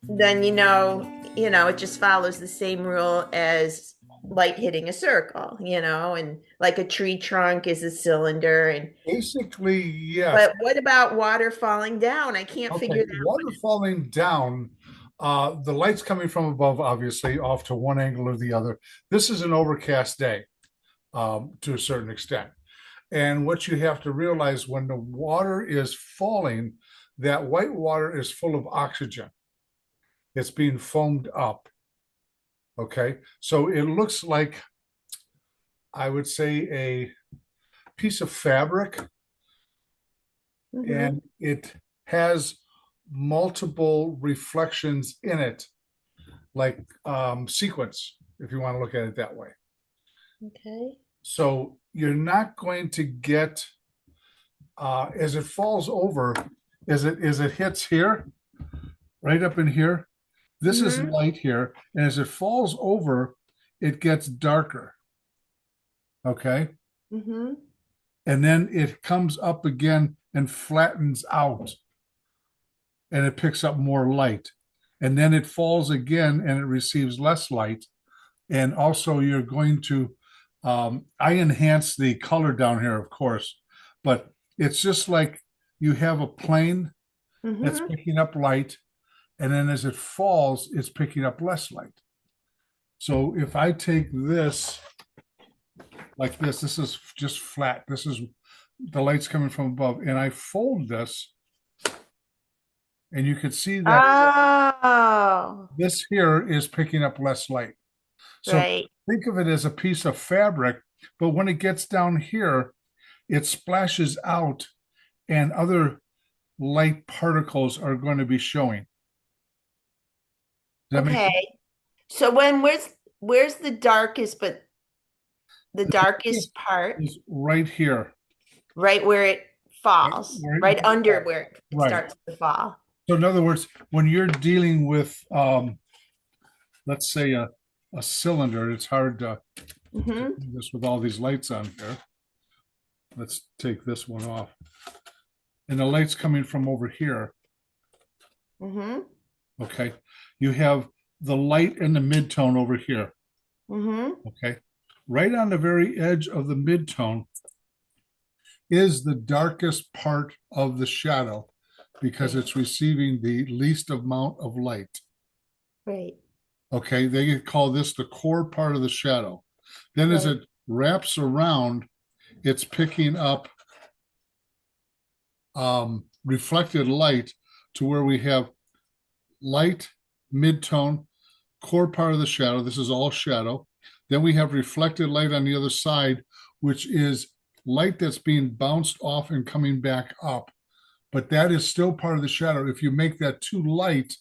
then it just follows the same rule as light hitting a circle, and like a tree trunk is a cylinder. And Basically, yes. but what about water falling down? I can't Okay, figure that water falling down, the light's coming from above, obviously, off to one angle or the other. This is an overcast day, to a certain extent. And what you have to realize when the water is falling, that white water is full of oxygen. It's being foamed up. Okay. So it looks like, I would say, a piece of fabric, one. and it has multiple reflections in it, like sequence, if you want to look at it that way. Okay. So you're not going to get, as it falls over, as it hits here, right up in here. This is Mm-hmm. light here, and as it falls over, it gets darker. Okay, Mm-hmm. and then it comes up again and flattens out, and it picks up more light, and then it falls again and it receives less light. And also, you're going to, I enhance the color down here, of course, but it's just like you have a plane that's Mm-hmm. picking up light, and then as it falls, it's picking up less light. So if I take this like this is just flat. This is the light's coming from above, and I fold this, and you can see that Oh, this here is picking up less light. So right. think of it as a piece of fabric, but when it gets down here, it splashes out, and other light particles are going to be showing. Does that make sense? Okay. So where's the darkest, but the This darkest part, is right here. right where it falls, right under where it Right. starts to fall. So in other words, when you're dealing with, let's say a cylinder, it's hard to Mm-hmm. do this with all these lights on here. Let's take this one off. And the light's coming from over here. Mm-hmm. Okay. You have the light in the midtone over here. Mm-hmm. Okay. Right on the very edge of the midtone is the darkest part of the shadow because Right. it's receiving the least amount of light. Right. Okay. They call this the core part of the shadow. Then as Right. it wraps around, it's picking up reflected light to where we have light, midtone, core part of the shadow. This is all shadow. Then we have reflected light on the other side, which is light that's being bounced off and coming back up. But that is still part of the shadow. If you make that too light,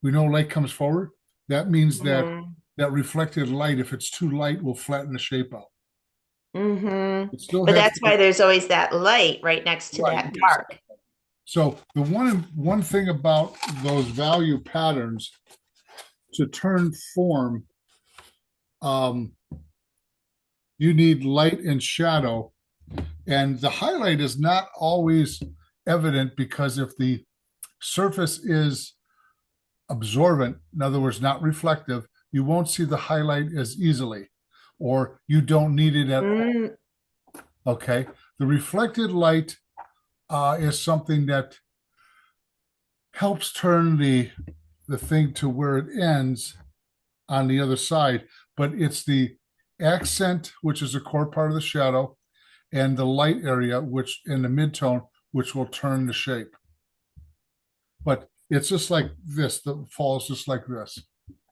we know light comes forward. That means that Mm-hmm. that reflected light, if it's too light, will flatten the shape out. Mm-hmm. It still But has that's to be why there's always that light right next to right. that Yes. dark. So the one thing about those value patterns, to turn form, um, you need light and shadow, and the highlight is not always evident because if the surface is absorbent, in other words, not reflective, you won't see the highlight as easily, or you don't need it at all. Mm, Okay, the reflected light is something that helps turn the thing to where it ends on the other side, but it's the accent, which is a core part of the shadow, and the light area, which in the midtone, which will turn the shape. But it's just like this, the falls just like this.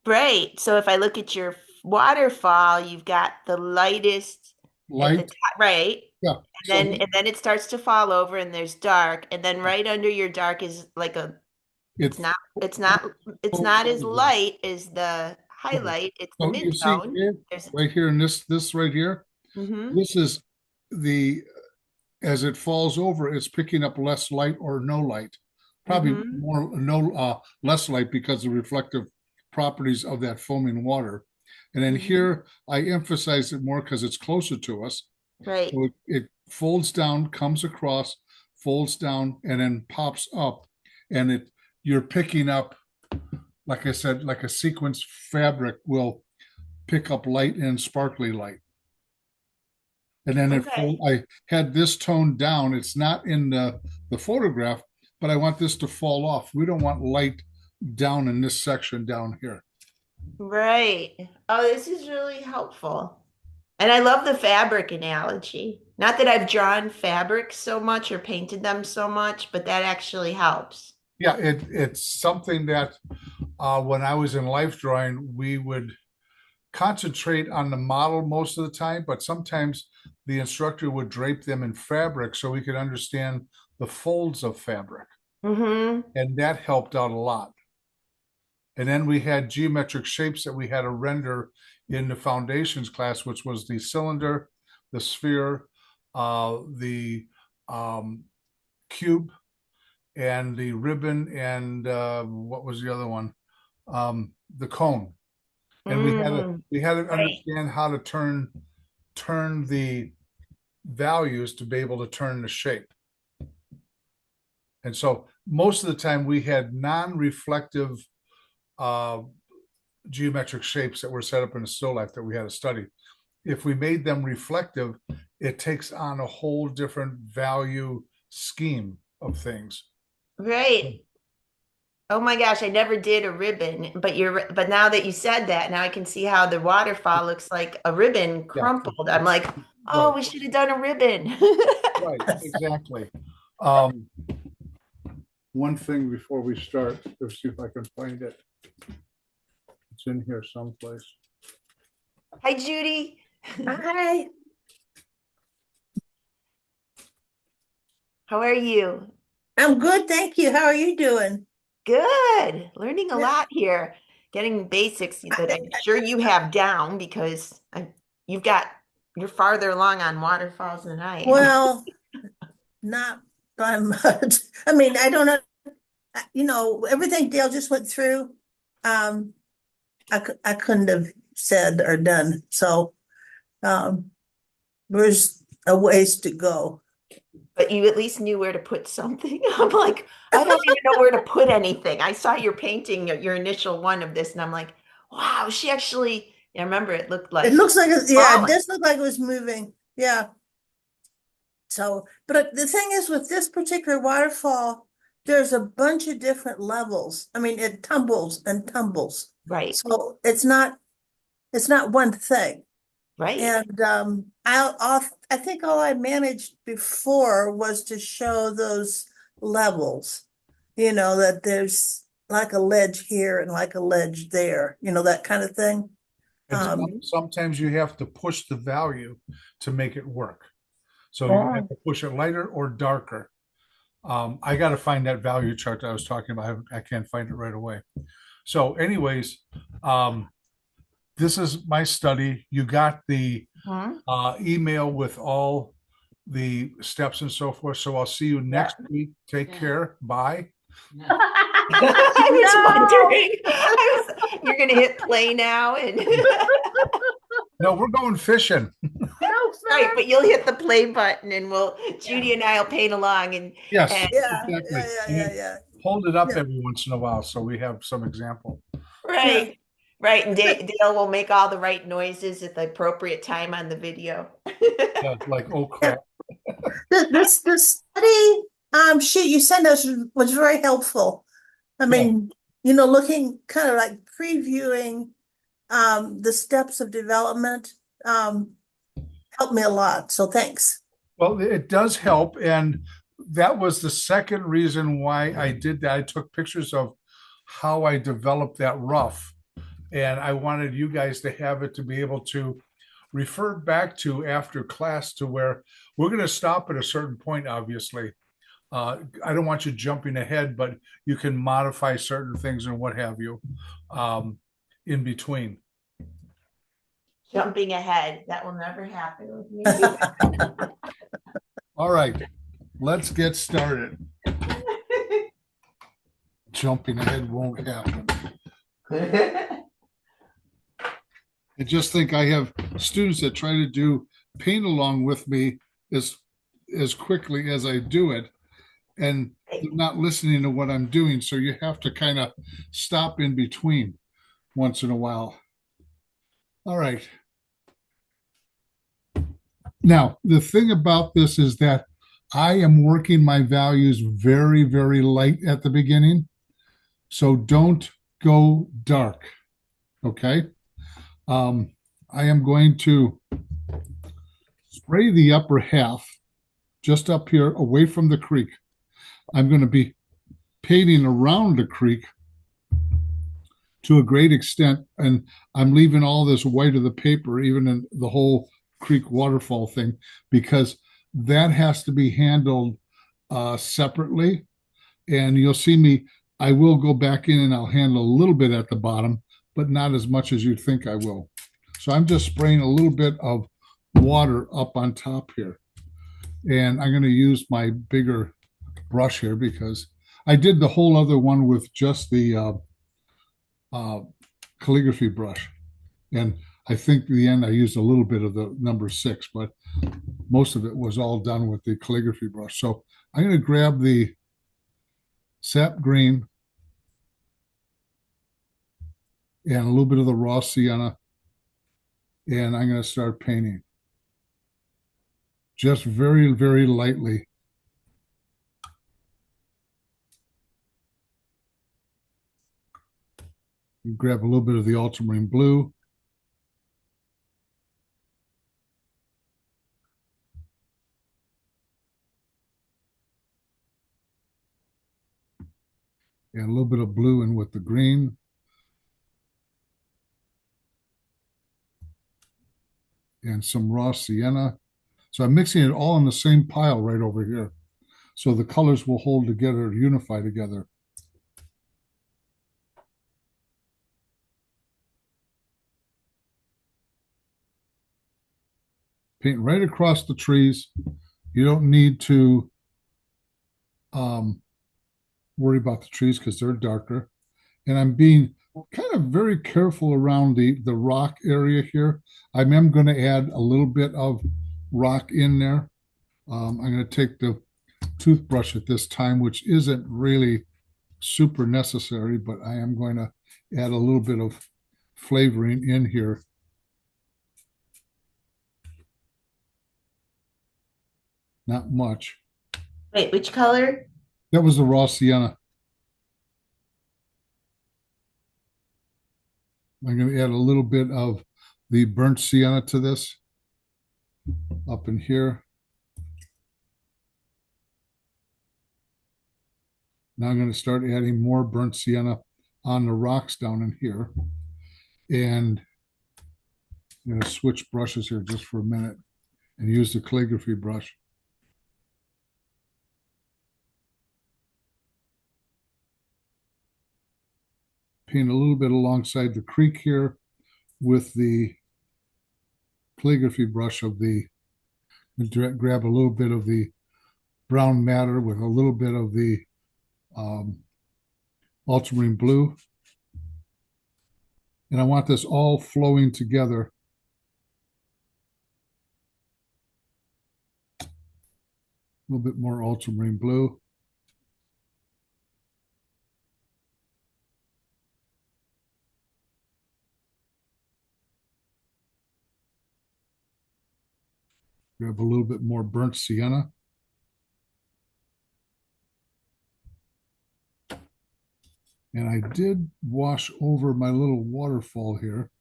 right. So if I look at your waterfall, you've got the lightest at the Light, top, right? yeah. And So then it starts to fall over and there's dark. And then right under your dark is like it it's not it's folds not as over. light as the highlight. It's the So you see midtone. here, There's right here in this right here, mm-hmm. this is the, as it falls over, it's picking up less light or no light. Probably Mm-hmm. more no less light because of the reflective properties of that foaming water. And then Mm-hmm. here I emphasize it more because it's closer to us. Right. So it folds down, comes across, folds down, and then pops up. And you're picking up, like I said, like a sequence fabric will pick up light and sparkly light. And then Okay. I had this toned down. It's not in the photograph, but I want this to fall off. We don't want light down in this section down here. Right. Oh, this is really helpful. And I love the fabric analogy. Not that I've drawn fabrics so much or painted them so much, but that actually helps. Yeah, it's something that when I was in life drawing, we would concentrate on the model most of the time, but sometimes the instructor would drape them in fabric so we could understand the folds of fabric. Mm-hmm. And that helped out a lot. And then we had geometric shapes that we had to render in the foundations class, which was the cylinder, the sphere, the cube, and the ribbon, and what was the other one? The cone. And Mm, we had to right. understand how to turn the values to be able to turn the shape. And so most of the time we had non-reflective uh, geometric shapes that were set up in a still life that we had to study. If we made them reflective, it takes on a whole different value scheme of things. Right. Oh my gosh, I never did a ribbon, but now that you said that, now I can see how the waterfall looks like a ribbon Yeah, crumpled. I'm like, oh, right, we should have done a ribbon. right, exactly. Um, one thing before we start, let's see if I can find it. It's in here someplace. Hi, Judy. Hi, How are you? I'm good, thank you. How are you doing? Good. Learning a Yeah. lot here. Getting basics that I'm sure you have down because you've got you're farther along on waterfalls than I am. Well, not by much. I mean, I don't know, everything Dale just went through, um, I couldn't have said or done. So, um, there's a ways to go. But you at least knew where to put something. I'm like, I don't even know where to put anything. I saw your painting, your initial one of this, and I'm like, wow, she actually, I remember it looked It like looks like, yeah, it falling. does look like it was moving. Yeah. So, but the thing is with this particular waterfall, there's a bunch of different levels. I mean, it tumbles and tumbles. Right, So it's not one thing. right, And I think all I managed before was to show those levels, that there's like a ledge here and like a ledge there, that kind of thing. And Um, sometimes you have to push the value to make it work. So you have oh, to push it lighter or darker. I got to find that value chart that I was talking about. I can't find it right away. So, anyways, um, this is my study. You got the hmm. email with all the steps and so forth. So I'll see you yeah. next week. Take care. Bye. I was No. wondering. You're gonna hit play now and No, we're going fishing. No right, fun. but you'll hit the play button and Yeah. Judy and I'll paint along Yes, and Yeah, exactly. yeah, yeah, And yeah, then yeah. hold it up Yeah. every once in a while so we have some example. Yeah. right, right, and Dale will make all the right noises at the appropriate time on the video. Yeah, like, oh Yeah. crap. The study sheet you sent us was very helpful. I Yeah. mean, looking kind of like previewing the steps of development helped me a lot. So thanks. Well, it does help. And that was the second reason why I did that. I took pictures of how I developed that rough. And I wanted you guys to have it to be able to refer back to after class to where we're going to stop at a certain point, obviously. I don't want you jumping ahead, but you can modify certain things and what have you um, in between. Jumping ahead, that will never happen with me. All right, let's get started. Jumping ahead won't happen. I just think I have students that try to do paint along with me as quickly as I do it, and they're not listening to what I'm doing. So you have to kind of stop in between once in a while. All right. Now, the thing about this is that I am working my values very, very light at the beginning. So don't go dark. Okay. Um, I am going to spray the upper half just up here away from the creek. I'm going to be painting around the creek to a great extent, and I'm leaving all this white of the paper, even in the whole creek waterfall thing, because that has to be handled separately. And you'll see me, I will go back in and I'll handle a little bit at the bottom, but not as much as you think I will. So I'm just spraying a little bit of water up on top here. And I'm going to use my bigger brush here because I did the whole other one with just the uh, calligraphy brush. And I think in the end I used a little bit of the number 6, but most of it was all done with the calligraphy brush. So I'm going to grab the sap green and a little bit of the raw sienna, and I'm going to start painting just very, very lightly. Grab a little bit of the ultramarine blue. And a little bit of blue in with the green. And some raw sienna. So I'm mixing it all in the same pile right over here. So the colors will hold together, unify together. Paint right across the trees. You don't need to worry about the trees because they're darker. And I'm being kind of very careful around the rock area here. I am going to add a little bit of rock in there. I'm going to take the toothbrush at this time, which isn't really super necessary, but I am going to add a little bit of flavoring in here. Not much. Wait, which color? That was the raw sienna. I'm going to add a little bit of the burnt sienna to this up in here. Now I'm going to start adding more burnt sienna on the rocks down in here. And I'm going to switch brushes here just for a minute and use the calligraphy brush. Paint a little bit alongside the creek here with the calligraphy brush of the, grab a little bit of the brown matter with a little bit of the ultramarine blue. And I want this all flowing together. A little bit more ultramarine blue. Grab a little bit more burnt sienna. And I did wash over my little waterfall here,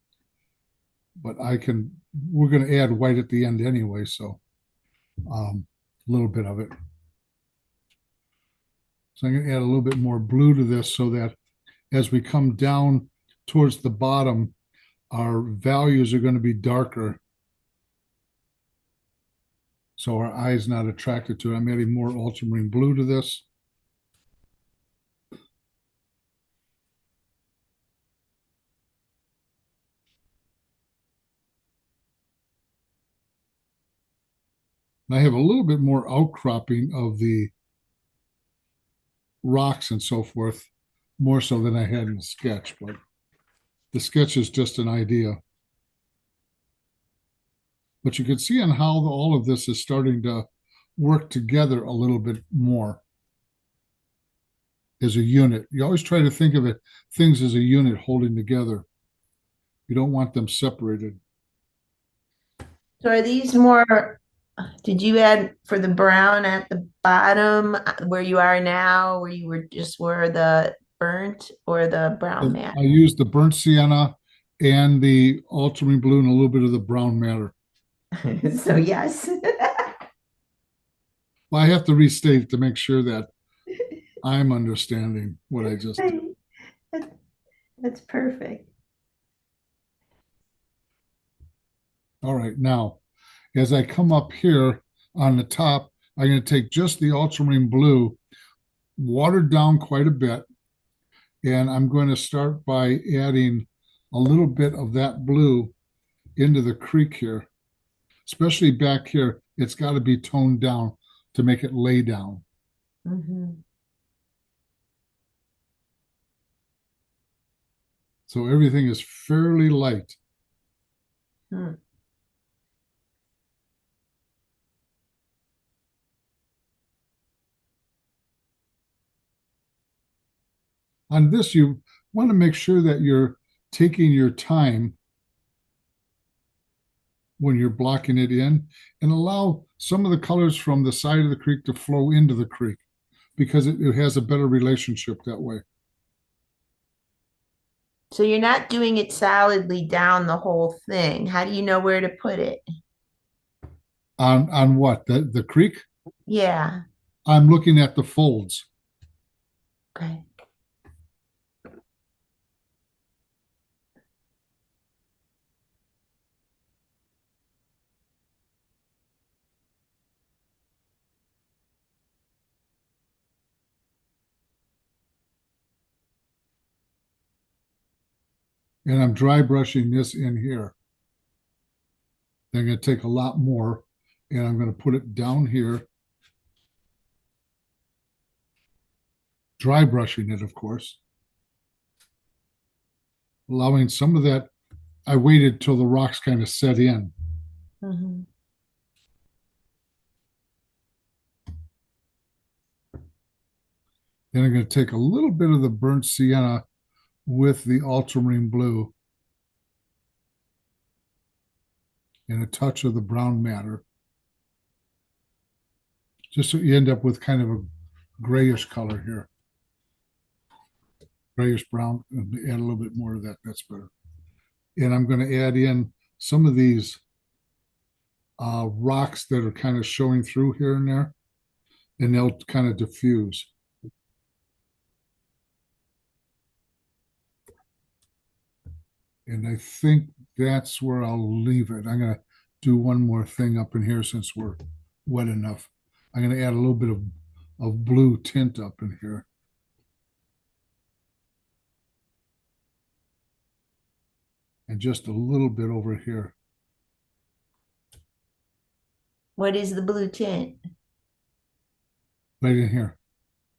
but we're going to add white at the end anyway, so a little bit of it. So I'm going to add a little bit more blue to this so that as we come down towards the bottom, our values are going to be darker. So our eye's not attracted to it. I'm adding more ultramarine blue to this. And I have a little bit more outcropping of the rocks and so forth, more so than I had in the sketch, but the sketch is just an idea. But you can see on how all of this is starting to work together a little bit more. as a unit. You always try to think of it, things as a unit holding together. You don't want them separated. So are these more, did you add for the brown at the bottom where you are now, where you were the burnt or the brown I matte? used the burnt sienna and the ultramarine blue and a little bit of the brown matter. So yes. Well, I have to restate it to make sure that I'm understanding what I just did. That's perfect. All right, now, as I come up here on the top, I'm going to take just the ultramarine blue, watered down quite a bit, and I'm going to start by adding a little bit of that blue into the creek here, especially back here. It's got to be toned down to make it lay down. Mhm. So everything is fairly light. Hmm. On this, you want to make sure that you're taking your time when you're blocking it in and allow some of the colors from the side of the creek to flow into the creek because it has a better relationship that way. So you're not doing it solidly down the whole thing. How do you know where to put it? On what? The creek? Yeah. I'm looking at the folds. Okay. And I'm dry brushing this in here. Then I'm going to take a lot more and I'm going to put it down here. Dry brushing it, of course. Allowing some of that. I waited till the rocks kind of set in. Mhm. Then I'm going to take a little bit of the burnt sienna with the ultramarine blue and a touch of the brown matter, just so you end up with kind of a grayish color here. Grayish brown, and add a little bit more of that, that's better. And I'm going to add in some of these rocks that are kind of showing through here and there, and they'll kind of diffuse. And I think that's where I'll leave it. I'm going to do one more thing up in here since we're wet enough. I'm going to add a little bit of blue tint up in here. And just a little bit over here. What is the blue tint? Right in here.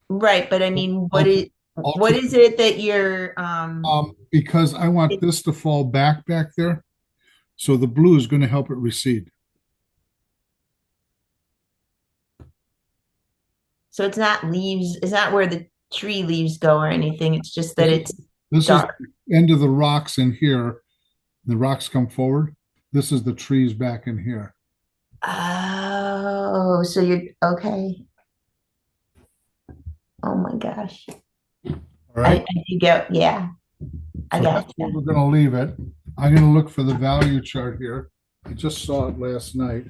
Right, but I mean, Ultra, what ultra, is it that you're because I want this to fall back there. So the blue is going to help it recede. so it's not leaves, it's not where the tree leaves go or anything. It's just that it's This is dark. the end of the rocks in here. The rocks come forward. This is the trees back in here. Oh, so you're okay. Oh my gosh. All right. I do get, yeah, I So got that's where you. we're going to leave it. I'm going to look for the value chart here. I just saw it last night.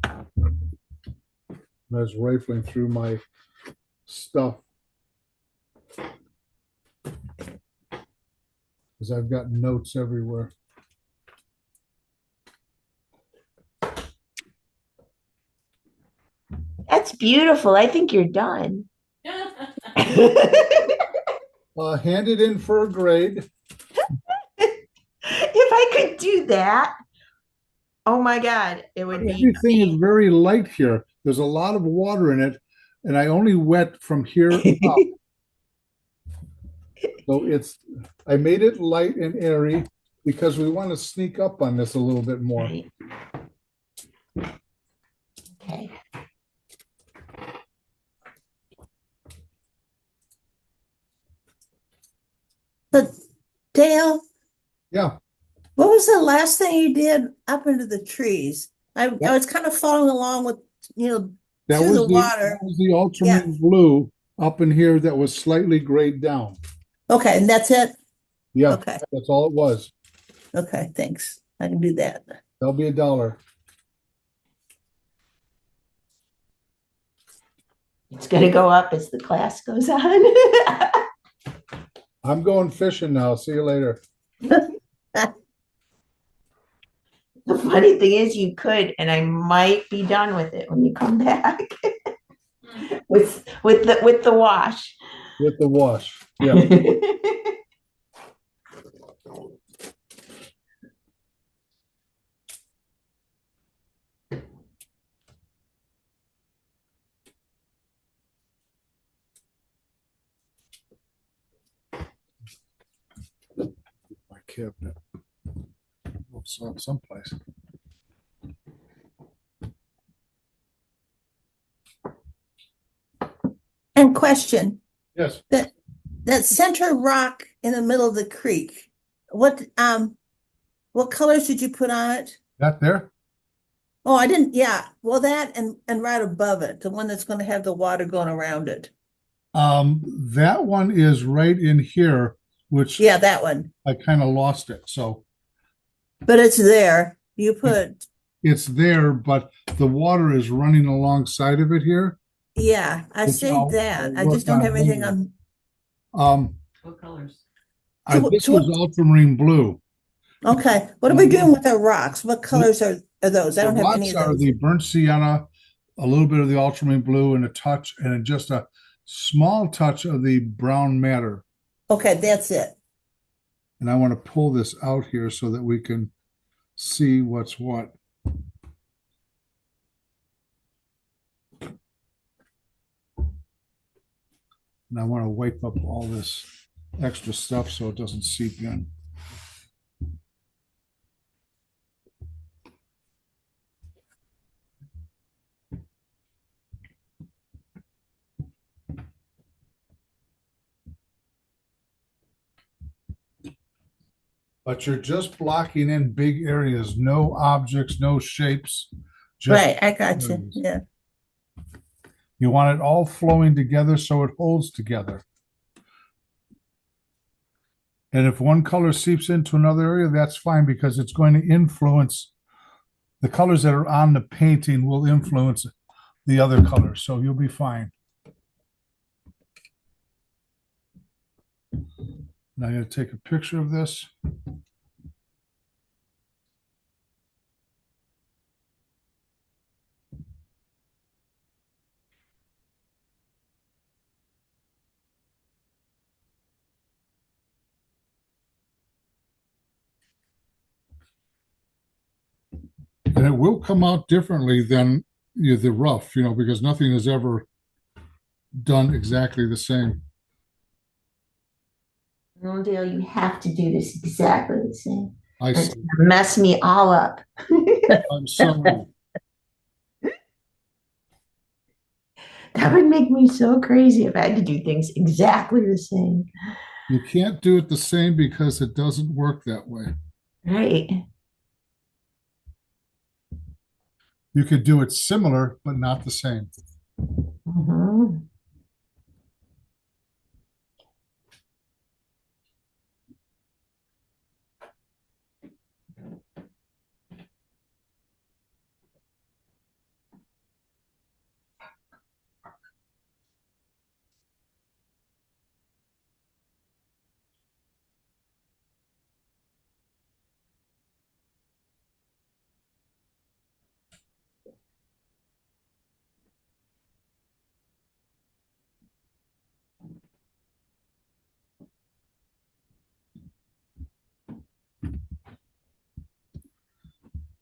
I was rifling through my stuff because I've got notes everywhere. That's beautiful. I think you're done. Hand it in for a grade. If I could do that, oh my God, it would be Everything is very light here. There's a lot of water in it, and I only wet from here up. So I made it light and airy because we want to sneak up on this a little bit more. right. Okay. Dale, Yeah, what was the last thing you did up into the trees? I was kind of following along with, you know, that through was the that water. was the Yeah. ultramarine blue up in here that was slightly grayed down. Okay, and that's it? Yeah, Okay. that's all it was. Okay, thanks. I can do that. That'll be $1. It's going to go up as the class goes on. I'm going fishing now. See you later. The funny thing is, you could, and I might be done with it when you come back with the wash. With the wash. Yeah. My cabinet. Someplace. And question, Yes. that center rock in the middle of the creek, what colors did you put on it? That there? Oh, I didn't, yeah. Well, that and right above it, the one that's going to have the water going around it. That one is right in here, which Yeah, that one. I kind of lost it. So But it's there. You put, it's there, but the water is running alongside of it here. yeah, I Which see I'll that. I work just don't on have anything later. on. What colors? This was ultramarine blue. Okay, what are we doing with the rocks? What colors are those? I The don't have any rocks of are those. the burnt sienna, a little bit of the ultramarine blue, and a touch, and just a small touch of the brown matter. Okay, that's it. And I want to pull this out here so that we can see what's what. And I want to wipe up all this extra stuff so it doesn't seep in. But you're just blocking in big areas, no objects, no shapes. Just Right, I got you. areas. Yeah. You want it all flowing together so it holds together. And if one color seeps into another area, that's fine because it's going to influence the colors that are on the painting will influence the other colors. So you'll be fine. Now I'm going to take a picture of this. And it will come out differently than the rough, because nothing is ever done exactly the same. No, Dale, you have to do this exactly the same. I It's see. gonna mess me all up. I'm sorry. That would make me so crazy if I had to do things exactly the same. You can't do it the same because it doesn't work that way. Right. You could do it similar, but not the same. Mhm.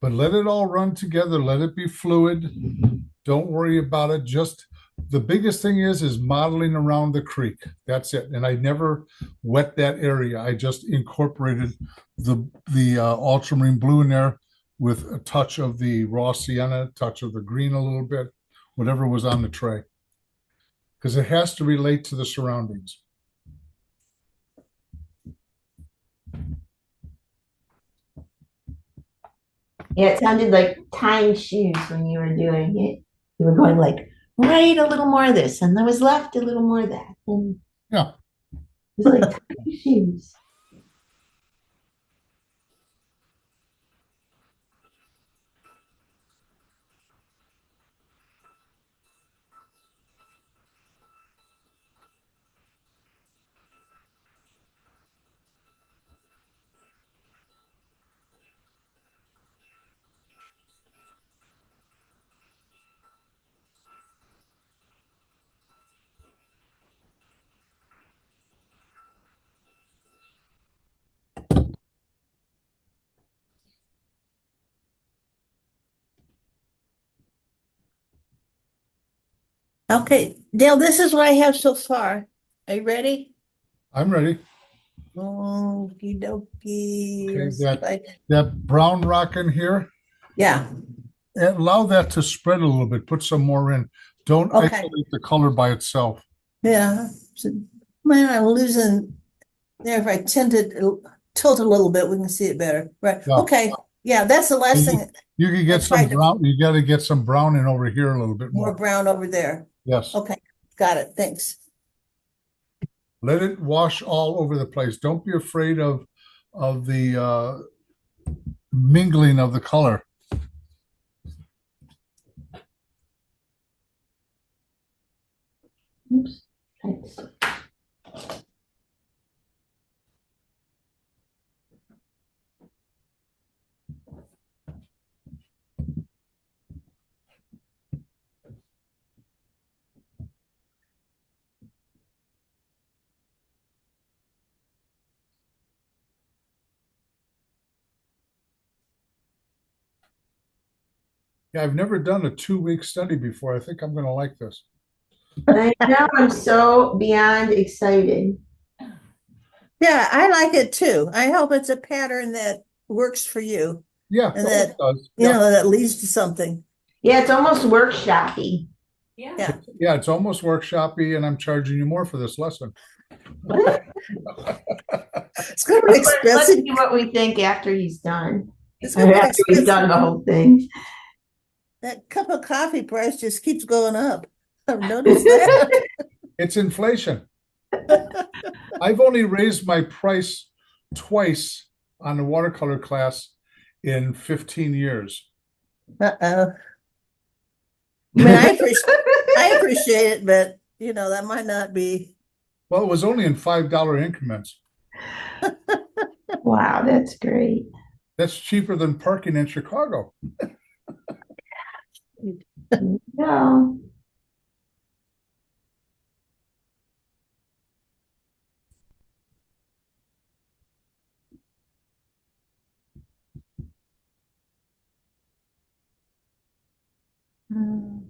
But let it all run together. Let it be fluid. Don't worry about it. Just the biggest thing is modeling around the creek. That's it. And I never wet that area. I just incorporated the ultramarine blue in there with a touch of the raw sienna, a touch of the green a little bit, whatever was on the tray. Because it has to relate to the surroundings. Yeah, it sounded like tying shoes when you were doing it. You were going like, right, a little more of this, and there was left a little more of that. And Yeah. it was like tying shoes. Okay, Dale, this is what I have so far. Are you ready? I'm ready. Okie dokie. Okay, Let's see if that brown rock in here, yeah, allow that to spread a little bit. Put some more in. Don't okay, isolate the color by itself. yeah. So, man, I'm losing there. If I tend to tilt a little bit, we can see it better. Right. Yeah. Okay. Yeah, that's the last You, thing you can I get some tried to brown. You got to get some brown in over here a little bit more more. brown over there. Yes. Okay, got it. Thanks. Let it wash all over the place. Don't be afraid of the mingling of the color. Oops. Thanks. Yeah, I've never done a 2 week study before. I think I'm going to like this. I know I'm so beyond excited. Yeah, I like it too. I hope it's a pattern that works for you Yeah, and oh, it that, does. Yeah, that leads to something. Yeah, it's almost workshoppy. Yeah. yeah, it's almost workshoppy, and I'm charging you more for this lesson. It's gonna be Let's expensive. see what we think after he's done. It's Or gonna be after we've expensive. done the whole thing. That cup of coffee price just keeps going up. I've noticed that. It's inflation. I've only raised my price twice on the watercolor class in 15 years. Uh-oh. I mean, I appreciate it, but that might not be. Well, it was only in $5 increments. Wow, that's great. That's cheaper than parking in Chicago. Yeah. Mm.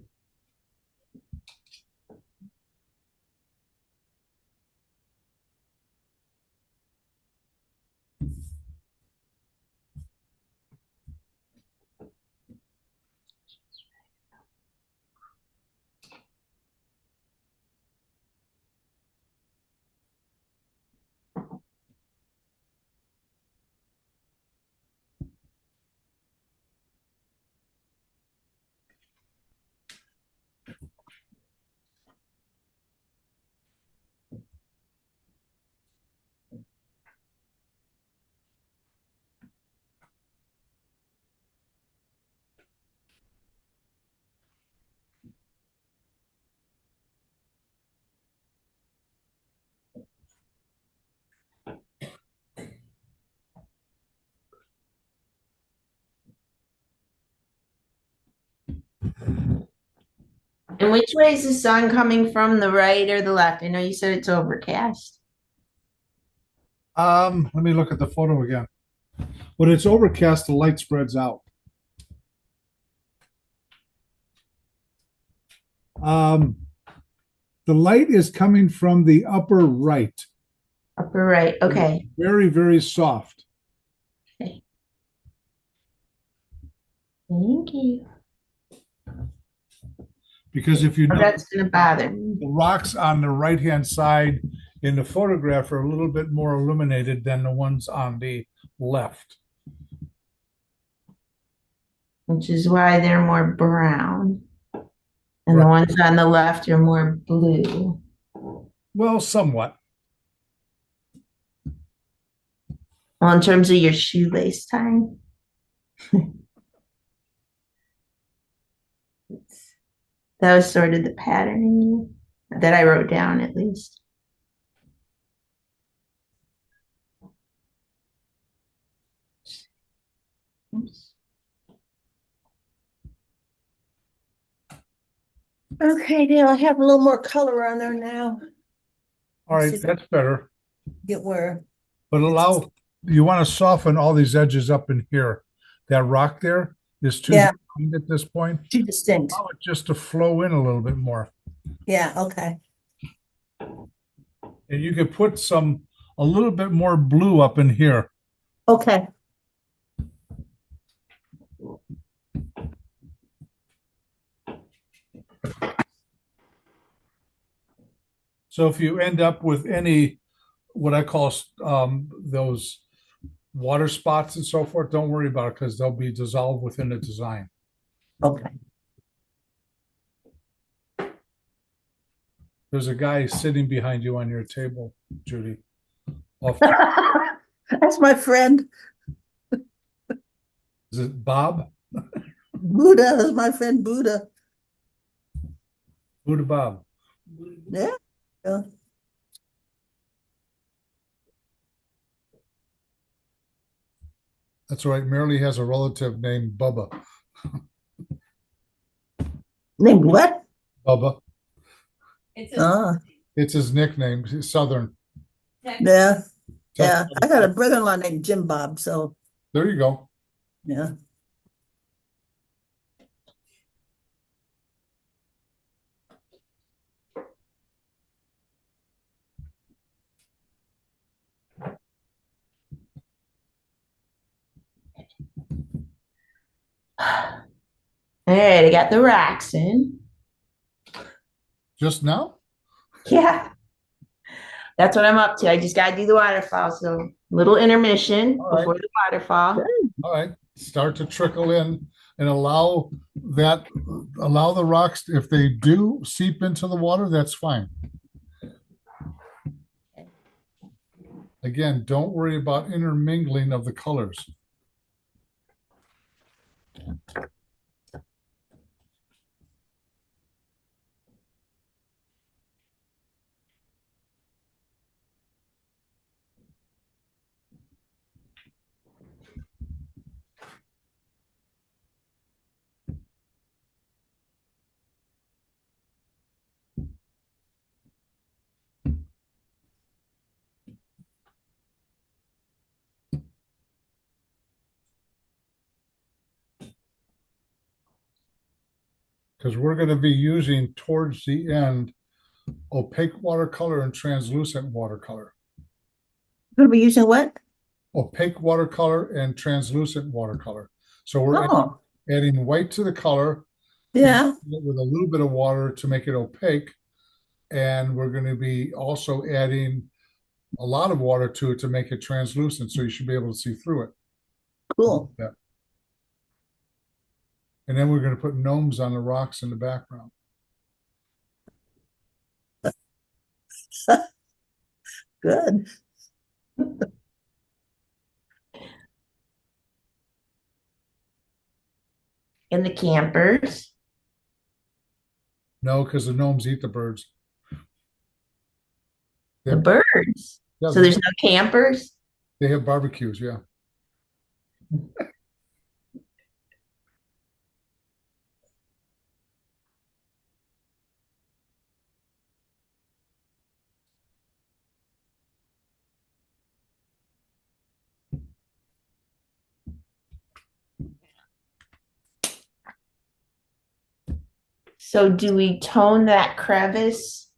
And which way is the sun coming from, the right or the left? I know you said it's overcast. Let me look at the photo again. When it's overcast, the light spreads out. Um, the light is coming from the upper right. Upper right. Okay. Very, very soft. Okay. Thank you. Because if you Oh, know, that's gonna bother me. the rocks on the right-hand side in the photograph are a little bit more illuminated than the ones on the left. which is why they're more brown. And the Right. ones on the left are more blue. Well, somewhat. Well, in terms of your shoelace tying, that was sort of the patterning that I wrote down at least. Oops. Okay, Dale, I have a little more color on there now. All Let's right, see if I that's better. get where But it's, you want to soften all these edges up in here. That rock there is too yeah, defined at this point. too distinct. Allow it just to flow in a little bit more. Yeah, okay. And you could put a little bit more blue up in here. Okay. So if you end up with any, what I call those water spots and so forth, don't worry about it because they'll be dissolved within the design. Okay. There's a guy sitting behind you on your table, Judy. Off, That's my friend is it Bob? Buddha. That's my friend Buddha. Buddha Bob. Yeah. Yeah. That's right. Marilee has a relative named Bubba. Named what? Bubba. Ah, It's his nickname. He's Southern. yeah. Yeah. I got a Tough. brother-in-law named Jim Bob, so There you go. yeah. All right, I got the racks in. Just now? Yeah, that's what I'm up to. I just got to do the waterfall. So, little intermission All right. before the waterfall. All right. Start to trickle in and allow the rocks, if they do seep into the water, that's fine. Again, don't worry about intermingling of the colors. Because we're going to be using towards the end opaque watercolor and translucent watercolor. Gonna be using what? Opaque watercolor and translucent watercolor. So we're Oh, adding white to the color yeah. with a little bit of water to make it opaque. And we're going to be also adding a lot of water to it to make it translucent. So you should be able to see through it. Cool. Yeah. And then we're going to put gnomes on the rocks in the background. Good. And the campers. No, because the gnomes eat the birds. The birds. Yeah, So there's no campers? they have barbecues, yeah. So do we tone that crevice?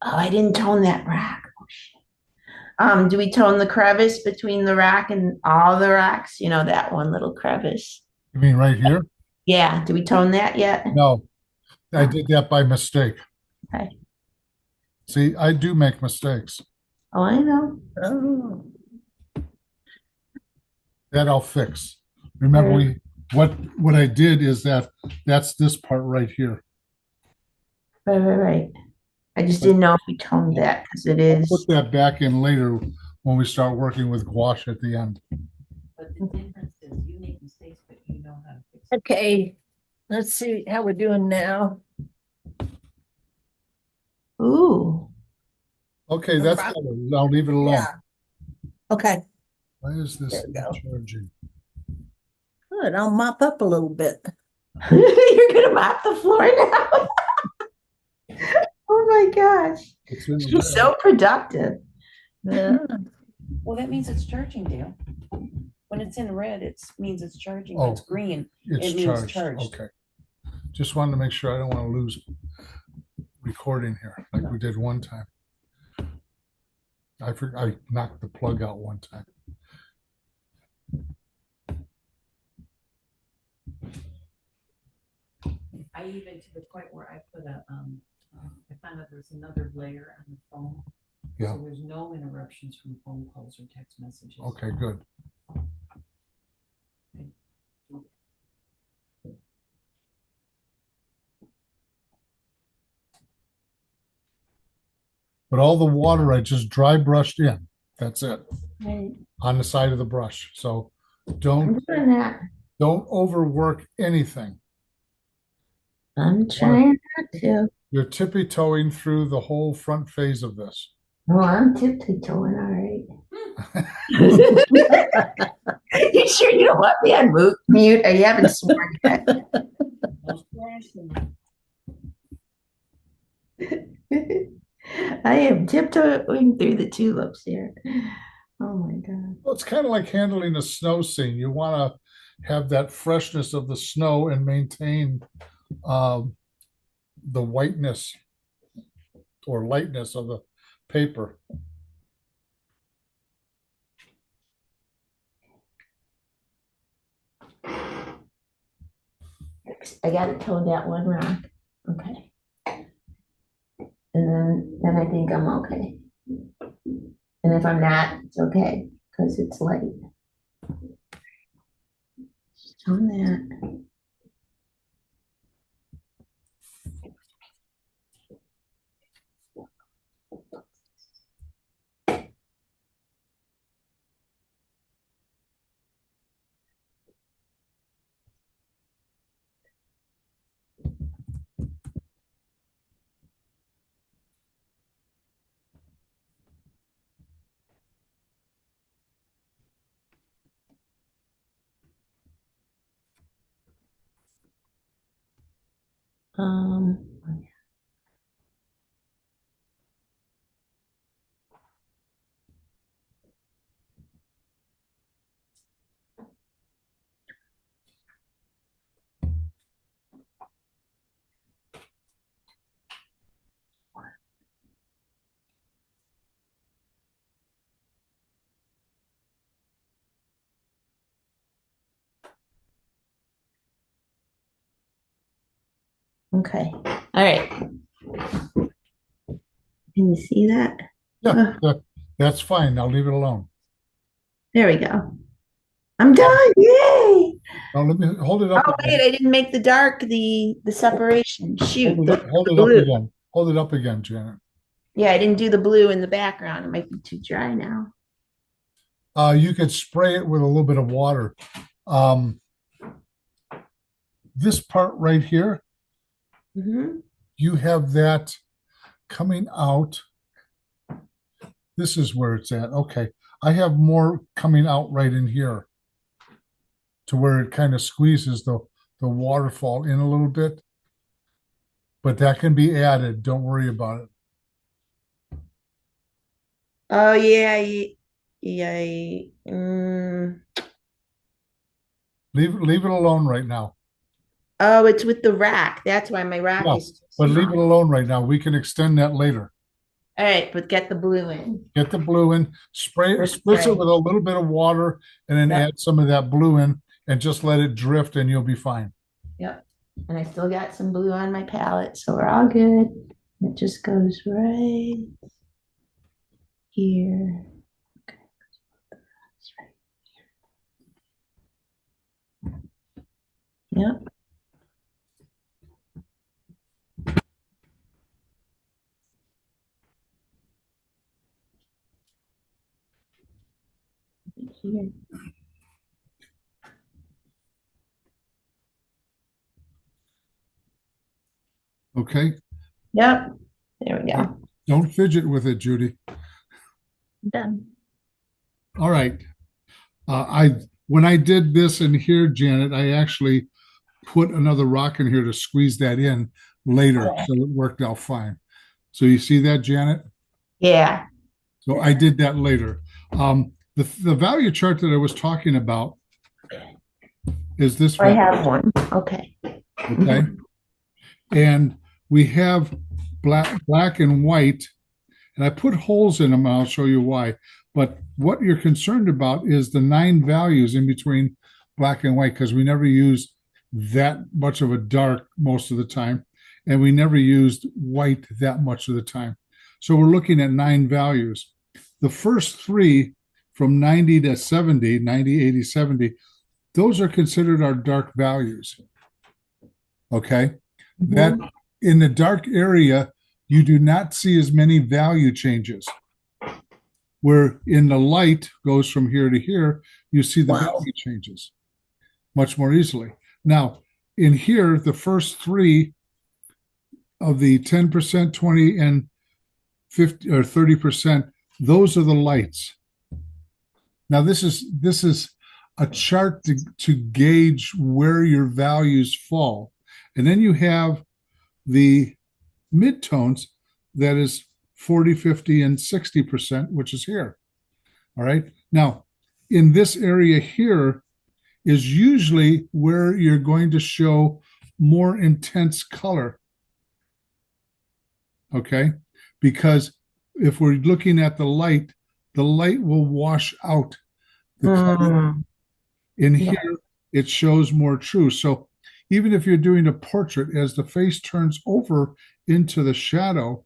Oh, I didn't tone that rack. Oh, shit. Do we tone the crevice between the rack and all the racks? You know, that one little crevice. You mean right here? Yeah, do we tone that yet? No, I did that by mistake. Okay. See, I do make mistakes. Oh, I know. Oh, That I'll fix. Remember, Right. What I did is that's this part right here. Right, right, right. I just didn't know if we toned that because it I'll put is. that back in later when we start working with gouache at the end. But the difference is you make mistakes, but you know how to fix it. Okay, let's see how we're doing now. Ooh. Okay, that's Rock- better. I'll leave it alone. Yeah. Okay, Why is this there we go. charging? Good. I'll mop up a little bit. You're gonna mop the floor now. Oh my gosh. It's in She's so productive. Yeah. Well, that means it's charging, Dale. When it's in red, it means it's charging. When it's Oh, green, it's it means charged. charged. Okay. Just wanted to make sure I don't want to lose recording here like we did one time. I knocked the plug out one time. I even to the point where I put I found out there's another layer on the phone. Yeah. So there's no interruptions from phone calls or text messages. Okay, good. But all the water I just dry brushed in. That's it. Right. On the side of the brush. So I'm don't doing that. overwork anything. I'm trying not to. You're tippy-toeing through the whole front phase of this. Oh, I'm tiptoeing, all right. You sure you don't want me on mute? Are you having sworn yet? I am tiptoeing through the tulips here. Oh my God. Well, it's kind of like handling a snow scene. You want to have that freshness of the snow and maintain the whiteness or lightness of the paper. I got to tone that one rock. Okay. And then I think I'm okay. And if I'm not, it's okay because it's light. Just tone that. Um, okay. All right. Can you see that? Yeah, that's fine. I'll leave it alone. There we go. I'm done. Yay. Now let me hold it Oh up wait, again. I didn't make the dark the separation. Shoot, Hold the it up blue. again. Hold it up again, Janet. Yeah, I didn't do the blue in the background. It might be too dry now. You could spray it with a little bit of water. This part right here, Mm-hmm. you have that coming out. This is where it's at. Okay. I have more coming out right in here to where it kind of squeezes the waterfall in a little bit. But that can be added. Don't worry about it. Oh yeah, yeah. Leave it alone right now. Oh, it's with the rack. That's why my rack Yeah, is too but leave it small. alone right now. We can extend that later. All right, but get the blue in. Get the blue in, spritz it spray. with a little bit of water, and then Yep. add some of that blue in, and just let it drift, and you'll be fine. Yep. And I still got some blue on my palette, so we're all good. It just goes right here. Okay. That's right. Yeah. Here. Okay. Yep. There we go. Don't fidget with it, Judy. Done. All right. I when I did this in here, Janet, I actually put another rock in here to squeeze that in later, Okay. so it worked out fine. So you see that, Janet? Yeah. So I did that later. The value chart that I was talking about is this I value, have one. Okay. okay? And we have black and white, and I put holes in them, and I'll show you why. But what you're concerned about is the 9 values in between black and white, because we never use that much of a dark most of the time, and we never used white that much of the time. So we're looking at 9 values. The first 3 from 90 to 70, 90, 80, 70, those are considered our dark values. Okay? That in the dark area, you do not see as many value changes. Where in the light goes from here to here, you see the value changes much more easily. Now, in here, the first 3 of the 10%, 20, and 50 or 30%, those are the lights. Now, this is a chart to gauge where your values fall. And then you have the midtones that is 40, 50, and 60%, which is here. All right. Now, in this area here is usually where you're going to show more intense color. Okay. Because if we're looking at the light will wash out the color. In here, it shows more true. So even if you're doing a portrait, as the face turns over into the shadow,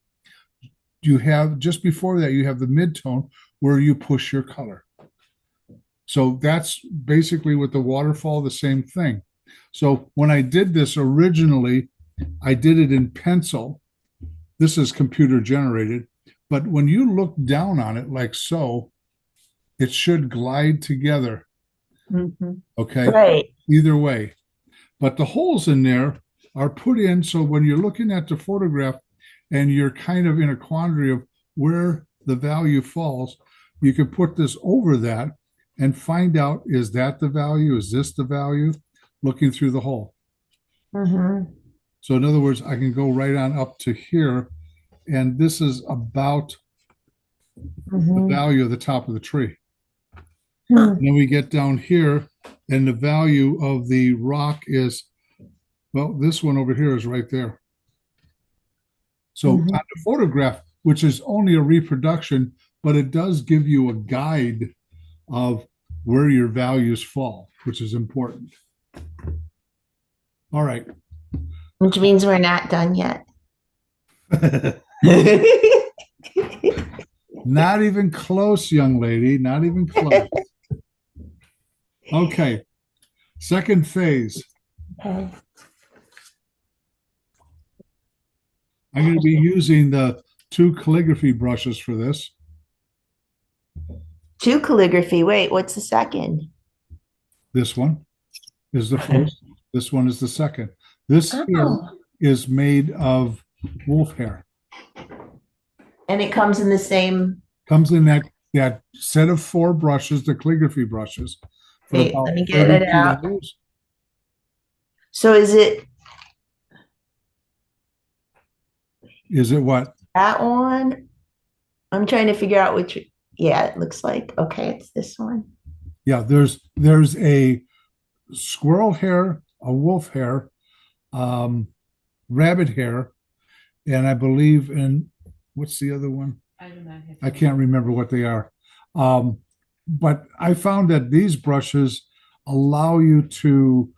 you have just before that, you have the midtone where you push your color. So that's basically with the waterfall, the same thing. So when I did this originally, I did it in pencil. This is computer generated. But when you look down on it like so, it should glide together. Okay. Right. Either way. But the holes in there are put in so when you're looking at the photograph and you're kind of in a quandary of where the value falls, you can put this over that and find out, is that the value? Is this the value? Looking through the hole. So in other words, I can go right on up to here, and this is about the value of the top of the tree. And then we get down here, and the value of the rock is, well, this one over here is right there. So on the photograph, which is only a reproduction, but it does give you a guide of where your values fall, which is important. All right. Which means we're not done yet. Not even close, young lady. Not even close. Okay. Second phase. Okay. I'm going to be using the 2 calligraphy brushes for this. 2 calligraphy. Wait, what's the second? This one is the first. This one is the second. This here is made of wolf hair. And it comes in the same. Comes in that set of 4 brushes, the calligraphy brushes. Wait, let me get it out. $32. So is it what? that one? I'm trying to figure out which. Yeah, it looks like. Okay, it's this one. Yeah, there's a squirrel hair, a wolf hair, rabbit hair, and I believe in what's the other one? I can't remember what they are. But I found that these brushes allow you to,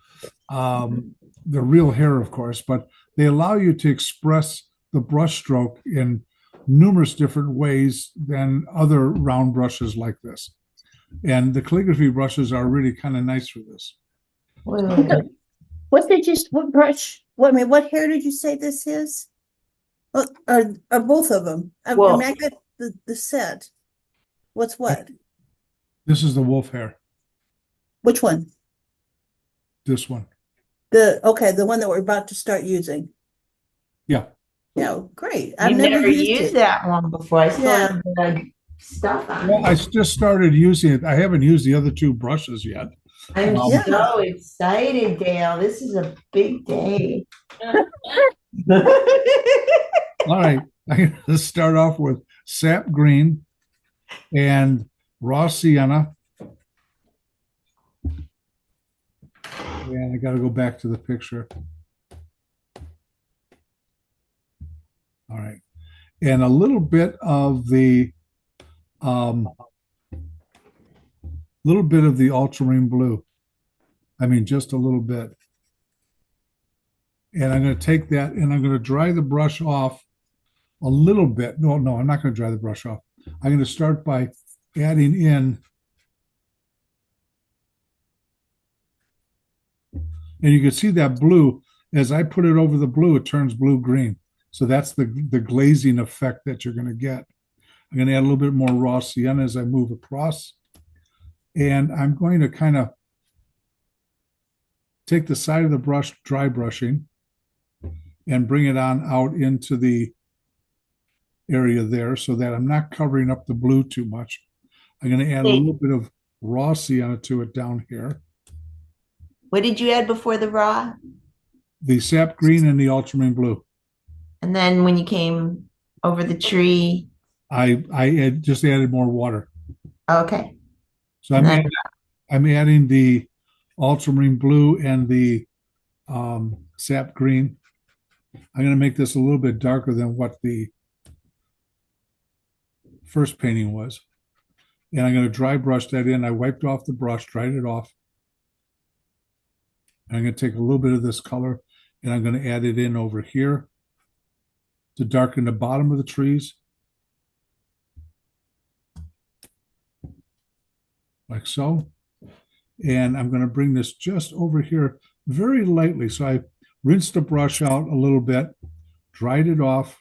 they're real hair, of course, but they allow you to express the brush stroke in numerous different ways than other round brushes like this. And the calligraphy brushes are really kind of nice for this. what brush, what, I mean, what hair did you say this is? What are both of them? I mean, Well, I got the set. What's what? This is the wolf hair, Which one? this one. Okay, the one that we're about to start using. Yeah. Yeah, great. I've you've never never used used it. that one before. I still Yeah. have the stuff on Well, I it. just started using it. I haven't used the other two brushes yet. I'm Yeah. so excited, Dale. This is a big day. All right. I'm going to start off with sap green and raw sienna. And I got to go back to the picture. All right. And a little bit of the ultramarine blue. I mean, just a little bit. And I'm going to take that and I'm going to dry the brush off a little bit. No, I'm not going to dry the brush off. I'm going to start by adding in, and you can see that blue, as I put it over the blue, it turns blue-green. So that's the glazing effect that you're going to get. I'm going to add a little bit more raw sienna as I move across. And I'm going to kind of take the side of the brush, dry brushing, and bring it on out into the area there so that I'm not covering up the blue too much. I'm going to add a Wait, little bit of raw sienna to it down here. what did you add before the raw? The sap green and the ultramarine blue. And then when you came over the tree, I just added more water. okay. So And then I'm adding the ultramarine blue and the sap green. I'm going to make this a little bit darker than what the first painting was. And I'm going to dry brush that in. I wiped off the brush, dried it off. And I'm going to take a little bit of this color and I'm going to add it in over here to darken the bottom of the trees. Like so. And I'm going to bring this just over here very lightly. So I rinsed the brush out a little bit, dried it off,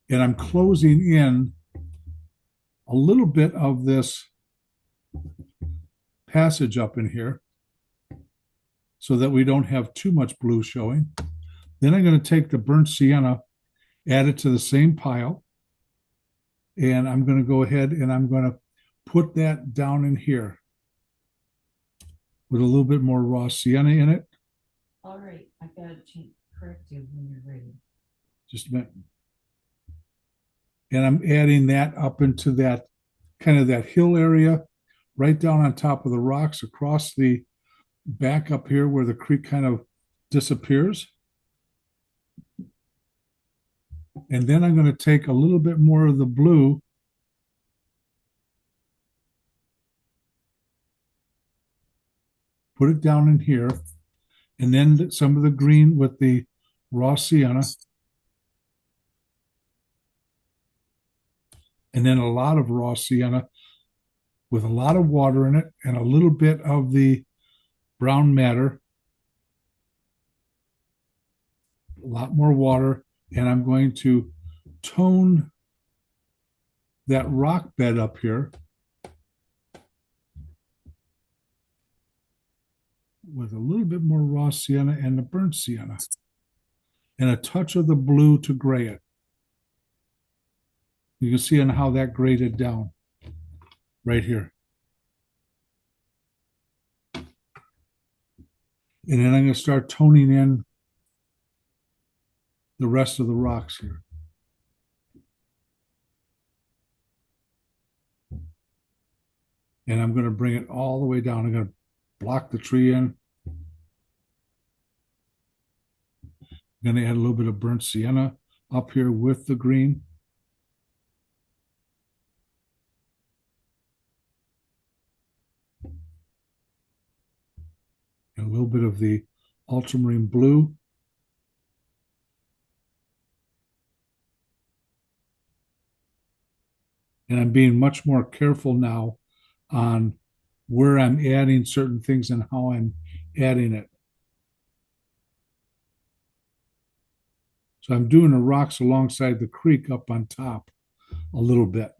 and I'm closing in a little bit of this passage up in here so that we don't have too much blue showing. Then I'm going to take the burnt sienna, add it to the same pile, and I'm going to go ahead and I'm going to put that down in here with a little bit more raw sienna in it. All right, I gotta correct you when you're ready. Just a minute. And I'm adding that up into that kind of that hill area, right down on top of the rocks across the back up here where the creek kind of disappears. And then I'm going to take a little bit more of the blue put it down in here, and then some of the green with the raw sienna, and then a lot of raw sienna with a lot of water in it and a little bit of the brown matter, a lot more water, and I'm going to tone that rock bed up here with a little bit more raw sienna and the burnt sienna and a touch of the blue to gray it. You can see on how that graded down right here. And then I'm going to start toning in the rest of the rocks here. And I'm going to bring it all the way down. I'm going to block the tree in. I'm going to add a little bit of burnt sienna up here with the green. And a little bit of the ultramarine blue. And I'm being much more careful now on where I'm adding certain things and how I'm adding it. So I'm doing the rocks alongside the creek up on top a little bit.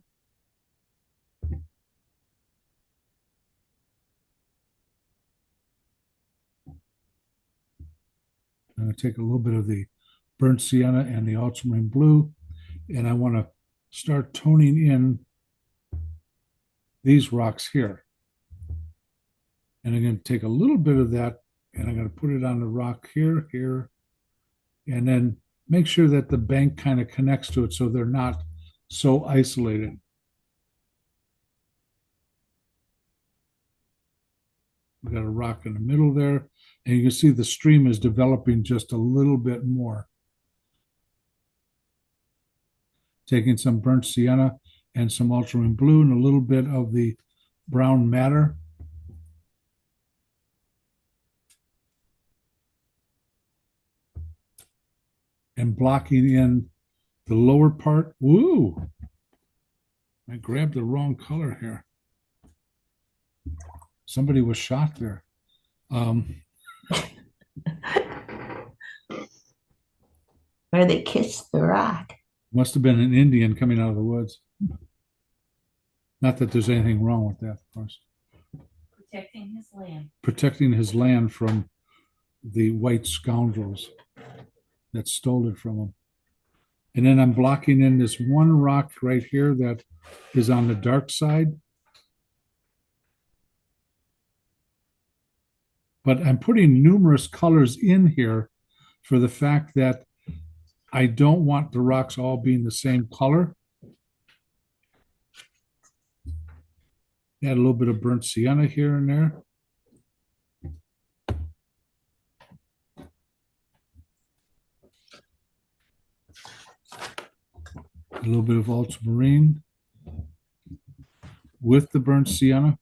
I'm going to take a little bit of the burnt sienna and the ultramarine blue, and I want to start toning in these rocks here. And I'm going to take a little bit of that and I'm going to put it on the rock here, here, and then make sure that the bank kind of connects to it so they're not so isolated. We got a rock in the middle there, and you can see the stream is developing just a little bit more. Taking some burnt sienna and some ultramarine blue and a little bit of the brown madder. And blocking in the lower part. Woo! I grabbed the wrong color here. Somebody was shot there. Or they kissed the rock. Must have been an Indian coming out of the woods. Not that there's anything wrong with that, of course. Protecting his land. Protecting his land from the white scoundrels that stole it from him. And then I'm blocking in this one rock right here that is on the dark side. But I'm putting numerous colors in here for the fact that I don't want the rocks all being the same color. Add a little bit of burnt sienna here and there. A little bit of ultramarine with the burnt sienna.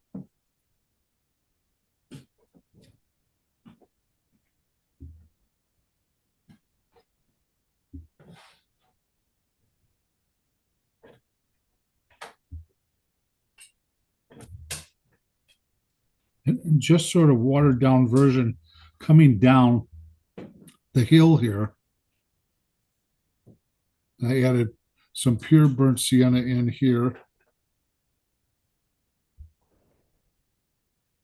And just sort of watered down version coming down the hill here. I added some pure burnt sienna in here.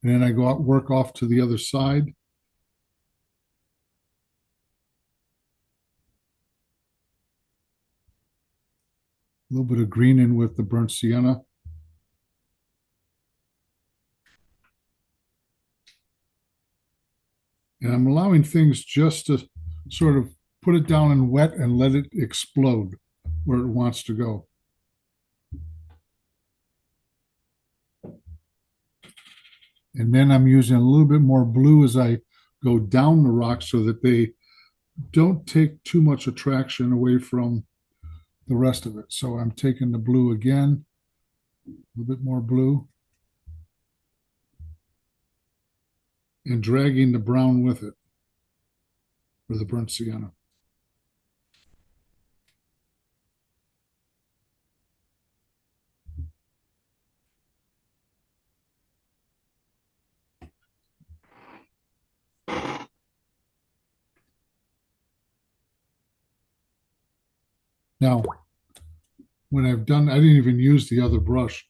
And then I go out, work off to the other side. A little bit of green in with the burnt sienna. And I'm allowing things just to sort of put it down in wet and let it explode where it wants to go. And then I'm using a little bit more blue as I go down the rock so that they don't take too much attraction away from the rest of it. So I'm taking the blue again, a little bit more blue, and dragging the brown with it for the burnt sienna. Now, when I've done, I didn't even use the other brush.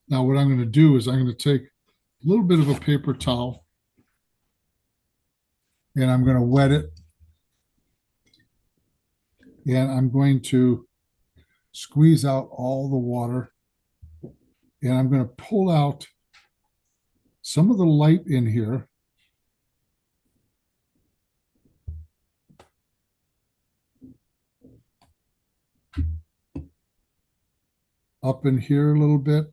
Now, what I'm going to do is I'm going to take a little bit of a paper towel and I'm going to wet it. And I'm going to squeeze out all the water. And I'm going to pull out some of the light in here. Up in here a little bit.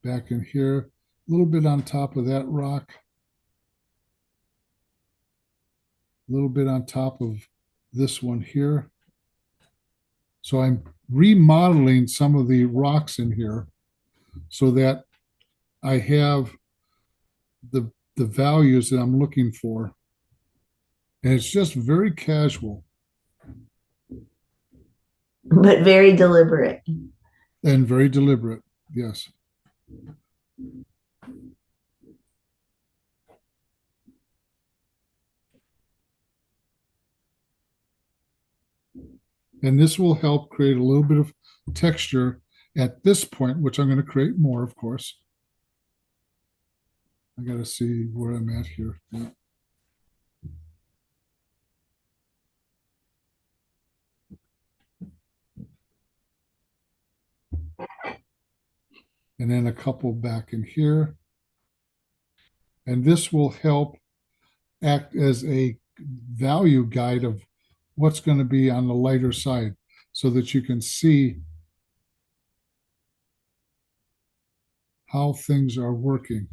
Back in here. A little bit on top of that rock. A little bit on top of this one here. So I'm remodeling some of the rocks in here so that I have the values that I'm looking for. And it's just very casual. But very deliberate. And very deliberate, yes. And this will help create a little bit of texture at this point, which I'm going to create more, of course. I got to see where I'm at here. Yeah. And then a couple back in here. And this will help act as a value guide of what's going to be on the lighter side so that you can see how things are working.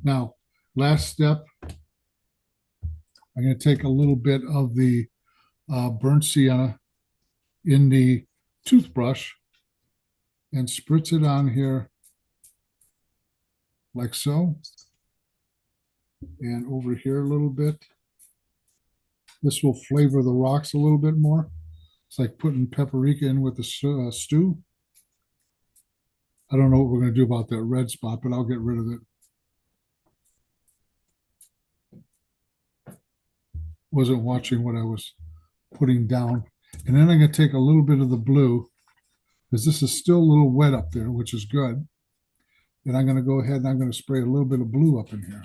Now, last step, I'm going to take a little bit of the burnt sienna in the toothbrush and spritz it on here like so. And over here a little bit. This will flavor the rocks a little bit more. It's like putting paprika in with the stew. I don't know what we're going to do about that red spot, but I'll get rid of it. Wasn't watching what I was putting down. And then I'm going to take a little bit of the blue, because this is still a little wet up there, which is good. And I'm going to go ahead and I'm going to spray a little bit of blue up in here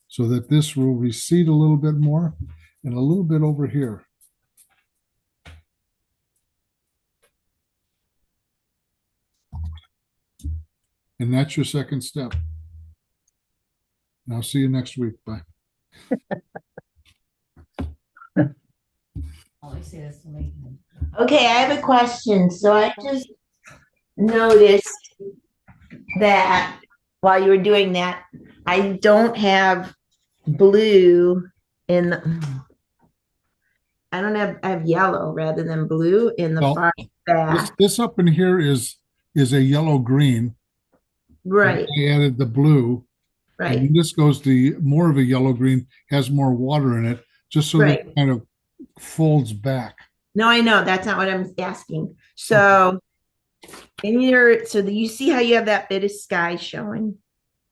so that this will recede a little bit more and a little bit over here. And that's your second step. And I'll see you next week. Bye. Always say this to me. Okay, I have a question. So I just noticed that while you were doing that, I don't have blue in the, I don't have, I have yellow rather than blue in the Well, far back. This up in here is a yellow green. Right, I added the blue. And right, this goes to more of a yellow green, has more water in it, just so that right. it kind of folds back. No, I know. That's not what I'm asking. So in your, so you see how you have that bit of sky showing?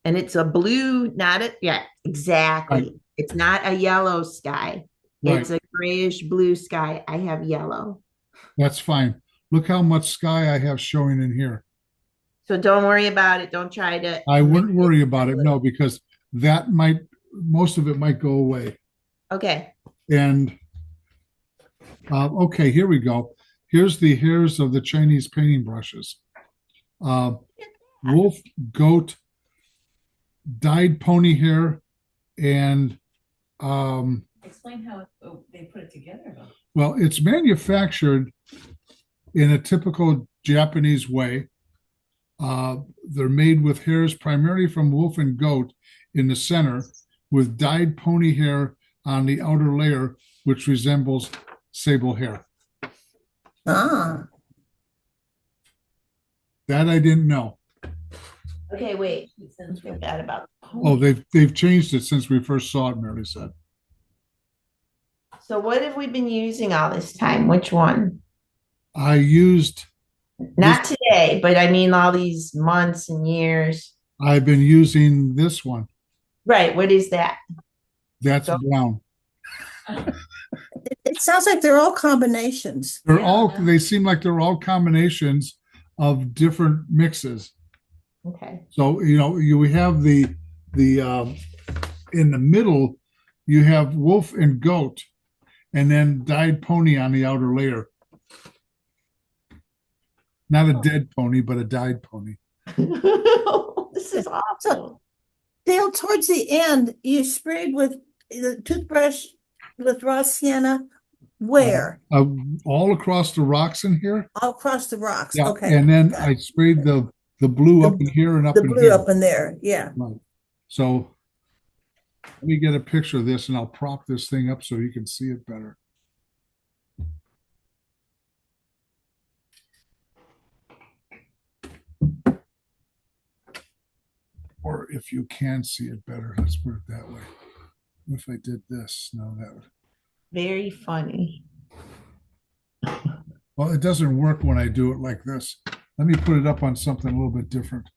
And it's a blue, not a, yeah, exactly. Right. It's not a yellow sky. Right. It's a grayish blue sky. I have yellow. That's fine. Look how much sky I have showing in here. So don't worry about it. Don't try to. I wouldn't worry about it, no, because that might, most of it might go away. Okay. And okay, here we go. Here's the hairs of the Chinese painting brushes. Wolf, goat, dyed pony hair, and Explain how they put it together though. well, it's manufactured in a typical Japanese way. They're made with hairs primarily from wolf and goat in the center, with dyed pony hair on the outer layer, which resembles sable hair. Ah, That I didn't know. Okay, wait. I forgot about. Oh, they've changed it since we first saw it, Mary said. So what have we been using all this time? Which one? I used Not today, but I mean all these months and years. I've been using this one. Right. What is that? That's So- brown. it sounds like they're all combinations. They seem like they're all combinations of different mixes. Okay. So, you have the in the middle, you have wolf and goat, and then dyed pony on the outer layer. Not a dead pony, but a dyed pony. This is awesome. Dale, towards the end, you sprayed with the toothbrush with raw sienna. Where? All across the rocks in here. All across the rocks. Yeah, Okay. and then got I it. sprayed the blue up in here and up The in blue here. up in there. Yeah. Right. So let me get a picture of this, and I'll prop this thing up so you can see it better. Or if you can see it better, let's put it that way. If I did this, no, that would. Very funny. Well, it doesn't work when I do it like this. Let me put it up on something a little bit different.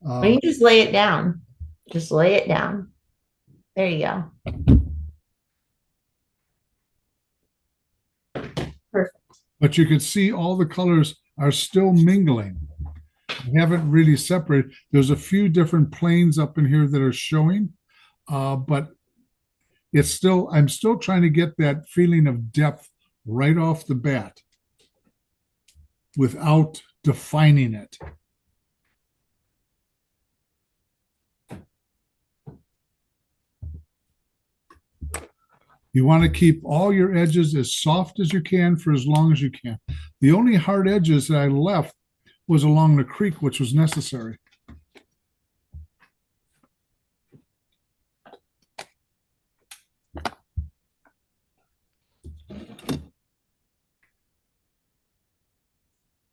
Or you just lay it down. Just lay it down. There you go. Perfect. But you can see all the colors are still mingling. I haven't really separated. There's a few different planes up in here that are showing, but it's still, I'm still trying to get that feeling of depth right off the bat without defining it. You want to keep all your edges as soft as you can for as long as you can. The only hard edges that I left was along the creek, which was necessary.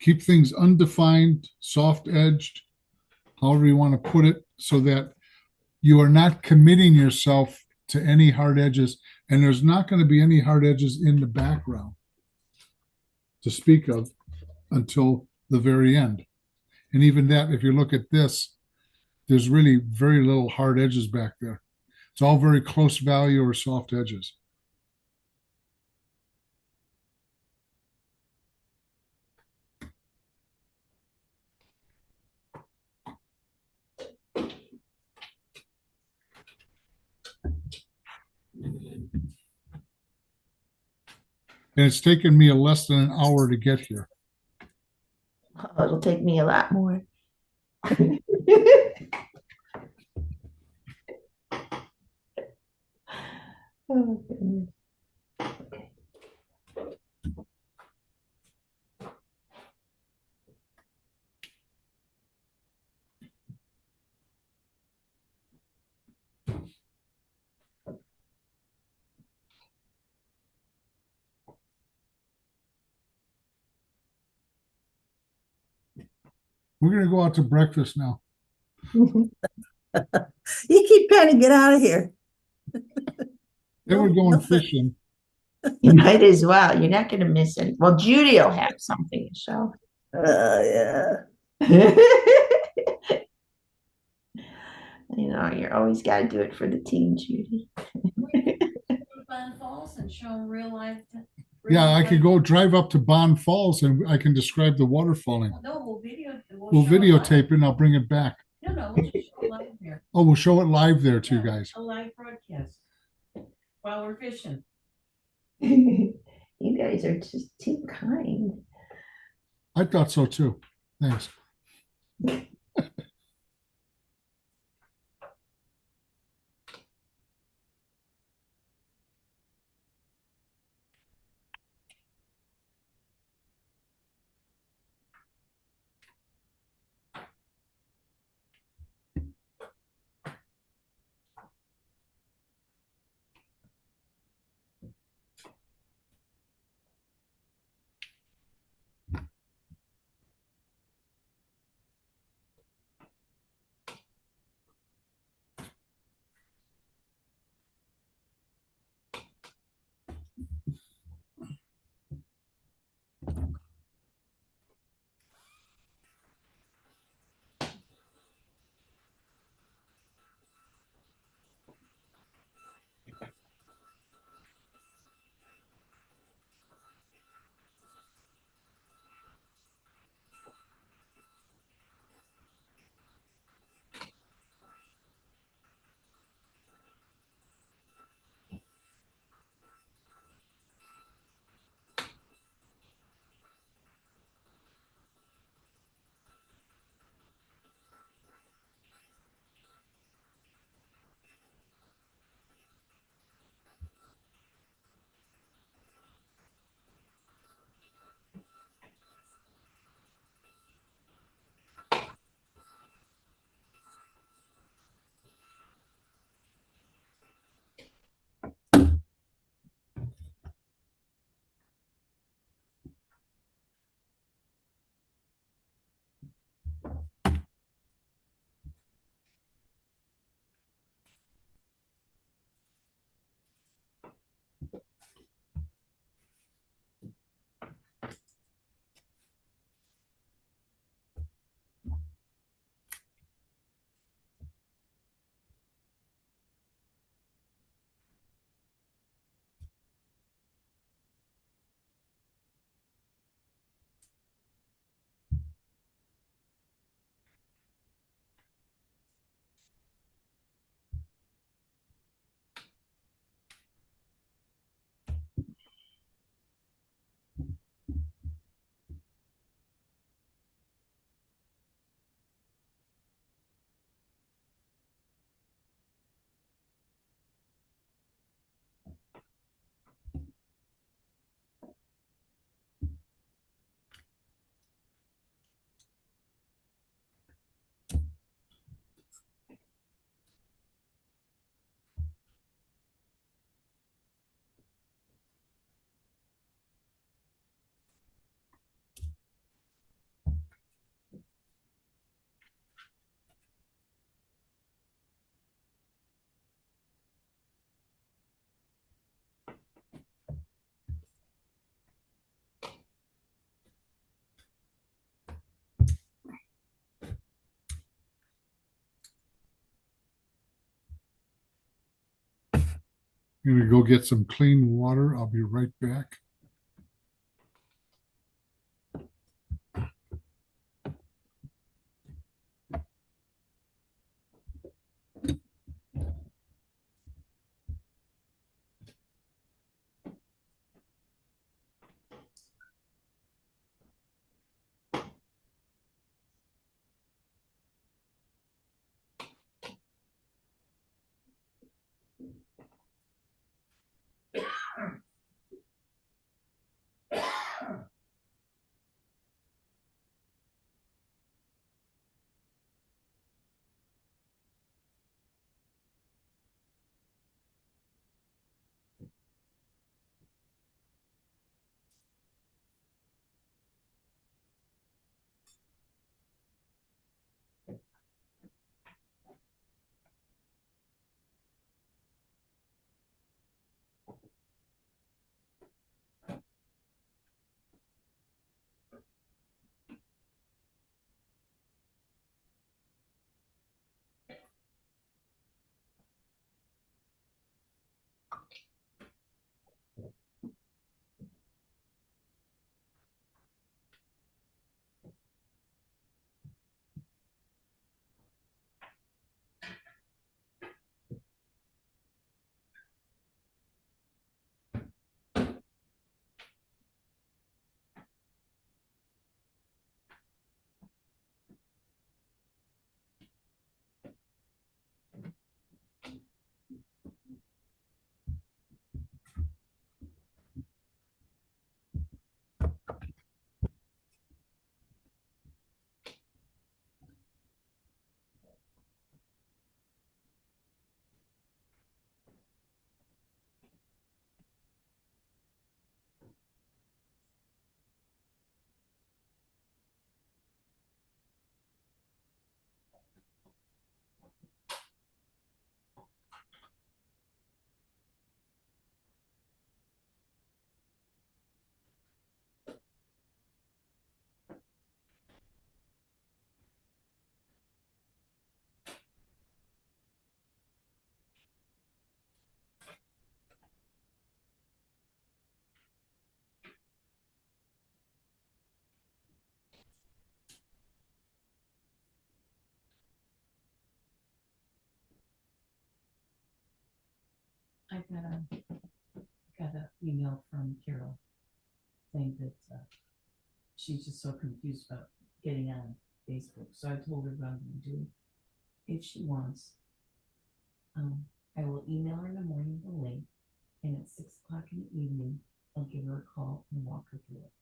Keep things undefined, soft edged, however you want to put it, so that you are not committing yourself to any hard edges, and there's not going to be any hard edges in the background to speak of until the very end. And even that, if you look at this, there's really very little hard edges back there. It's all very close value or soft edges. And it's taken me less than an hour to get here. Oh, it'll take me a lot more. Oh, goodness. We're going to go out to breakfast now. You keep trying to get out of here. Then we're going fishing. You might as well. You're not going to miss it. Well, Judy will have something to show. Yeah. You know, you're always got to do it for the team, Judy. Bond Falls and show them real life. Yeah, I could go drive up to Bond Falls and I can describe the water falling. No, We'll videotape it and I'll bring it back. No, we'll just show it live here. Oh, we'll show it live there too, guys. A live broadcast while we're fishing. You guys are just too kind. I thought so too. Thanks. I'm gonna go get some clean water. I'll be right back. I got a email from Carol saying that she's just so confused about getting on Facebook. So I told her what I'm going to do. If she wants, I will email her in the morning the link, and at 6 o'clock in the evening, I'll give her a call and walk her through it.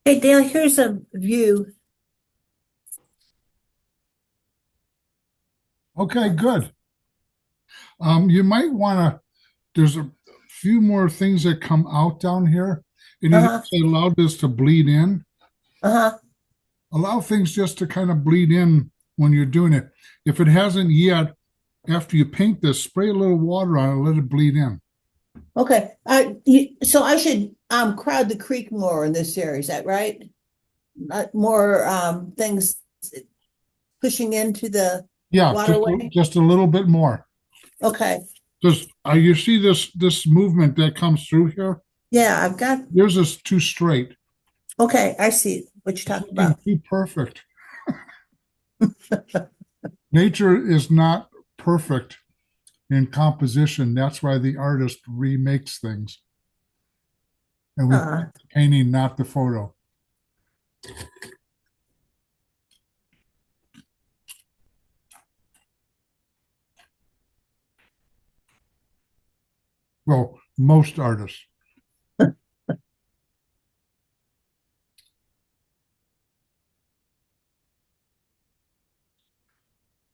Hey, Dale, here's a view. Okay, good. You might want to, there's a few more things that come out down here. And you Uh-huh, notice I allowed this to bleed in. uh-huh. Allow things just to kind of bleed in when you're doing it. If it hasn't yet, after you paint this, spray a little water on it, let it bleed in. Okay. So I should crowd the creek more in this area, is that right? More things pushing into the Yeah, waterway? just a little bit more. Okay. Because you see this movement that comes through here? Yeah, I've got, Yours is too straight. okay, I see what you're It's talking looking about. too perfect. Nature is not perfect in composition. That's why the artist remakes things. And we Uh, painting, not the photo. Well, most artists.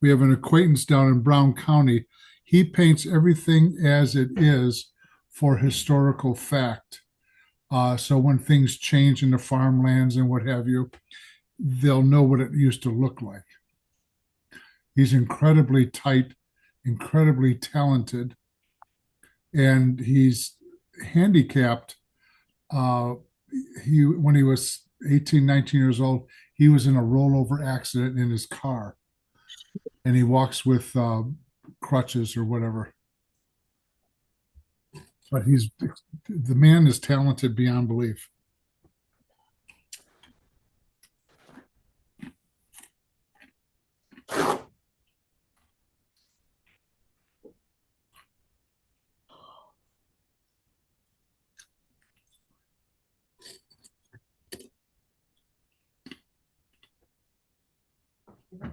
We have an acquaintance down in Brown County. He paints everything as it is for historical fact. So when things change in the farmlands and what have you, they'll know what it used to look like. He's incredibly tight, incredibly talented, and he's handicapped. Uh, when he was 18, 19 years old, he was in a rollover accident in his car, and he walks with crutches or whatever. But the man is talented beyond belief.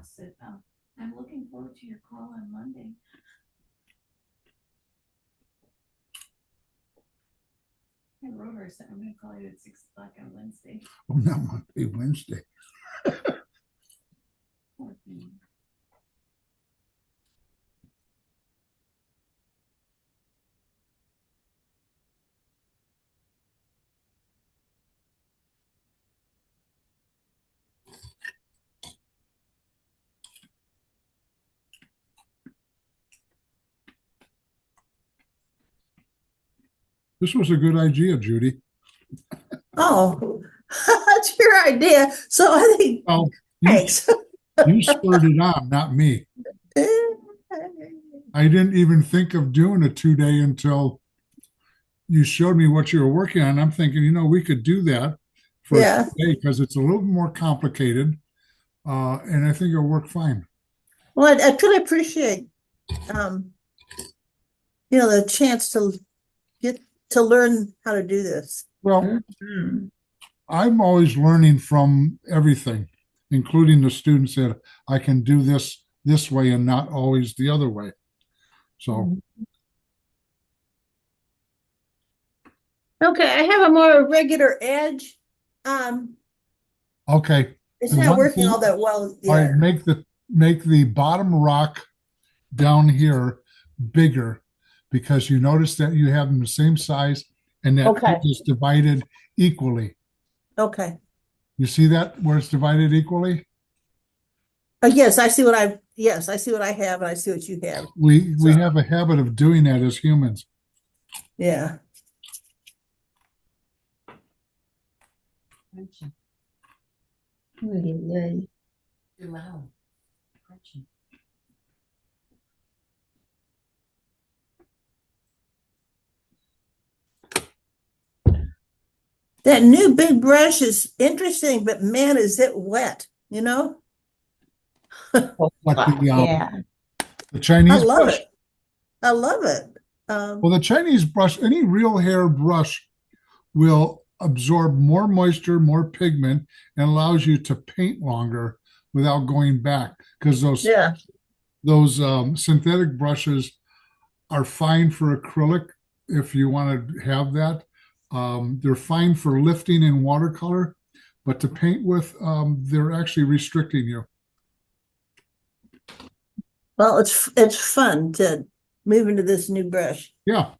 Said, I'm looking forward to your call on Monday. I wrote her, said I'm gonna call you at 6 o'clock on Wednesday. Oh, not Monday, Wednesday. Poor thing. This was a good idea, Judy. oh, that's your idea. So I think, Oh, thanks. you spurred it on, not me. I didn't even think of doing a 2 day until you showed me what you were working on. I'm thinking, we could do that for a Yeah. day because it's a little more complicated, and I think it'll work fine. Well, I could appreciate, um, the chance to get to learn how to do this. Well, Mhm. I'm always learning from everything, including the students that I can do this way and not always the other way. So, Okay, I have a more regular edge. Um, okay. it's The not one working thing all that well I yet. make the bottom rock down here bigger because you notice that you have them the same size and that Okay, edge is divided equally. okay. You see that where it's divided equally? Yes, yes, I see what I have and I see what you have. We So, have a habit of doing that as humans. yeah. Gretchen, Ay, you're loud. Gretchen. That new big brush is interesting, but man, is it wet, you know? Like yeah. the I Chinese love brush. it. I love it. Well, the Chinese brush, any real hair brush will absorb more moisture, more pigment, and allows you to paint longer without going back. Because Yeah. those synthetic brushes are fine for acrylic if you want to have that. They're fine for lifting in watercolor, but to paint with, they're actually restricting you. Well, it's fun to move into this new brush. Yeah.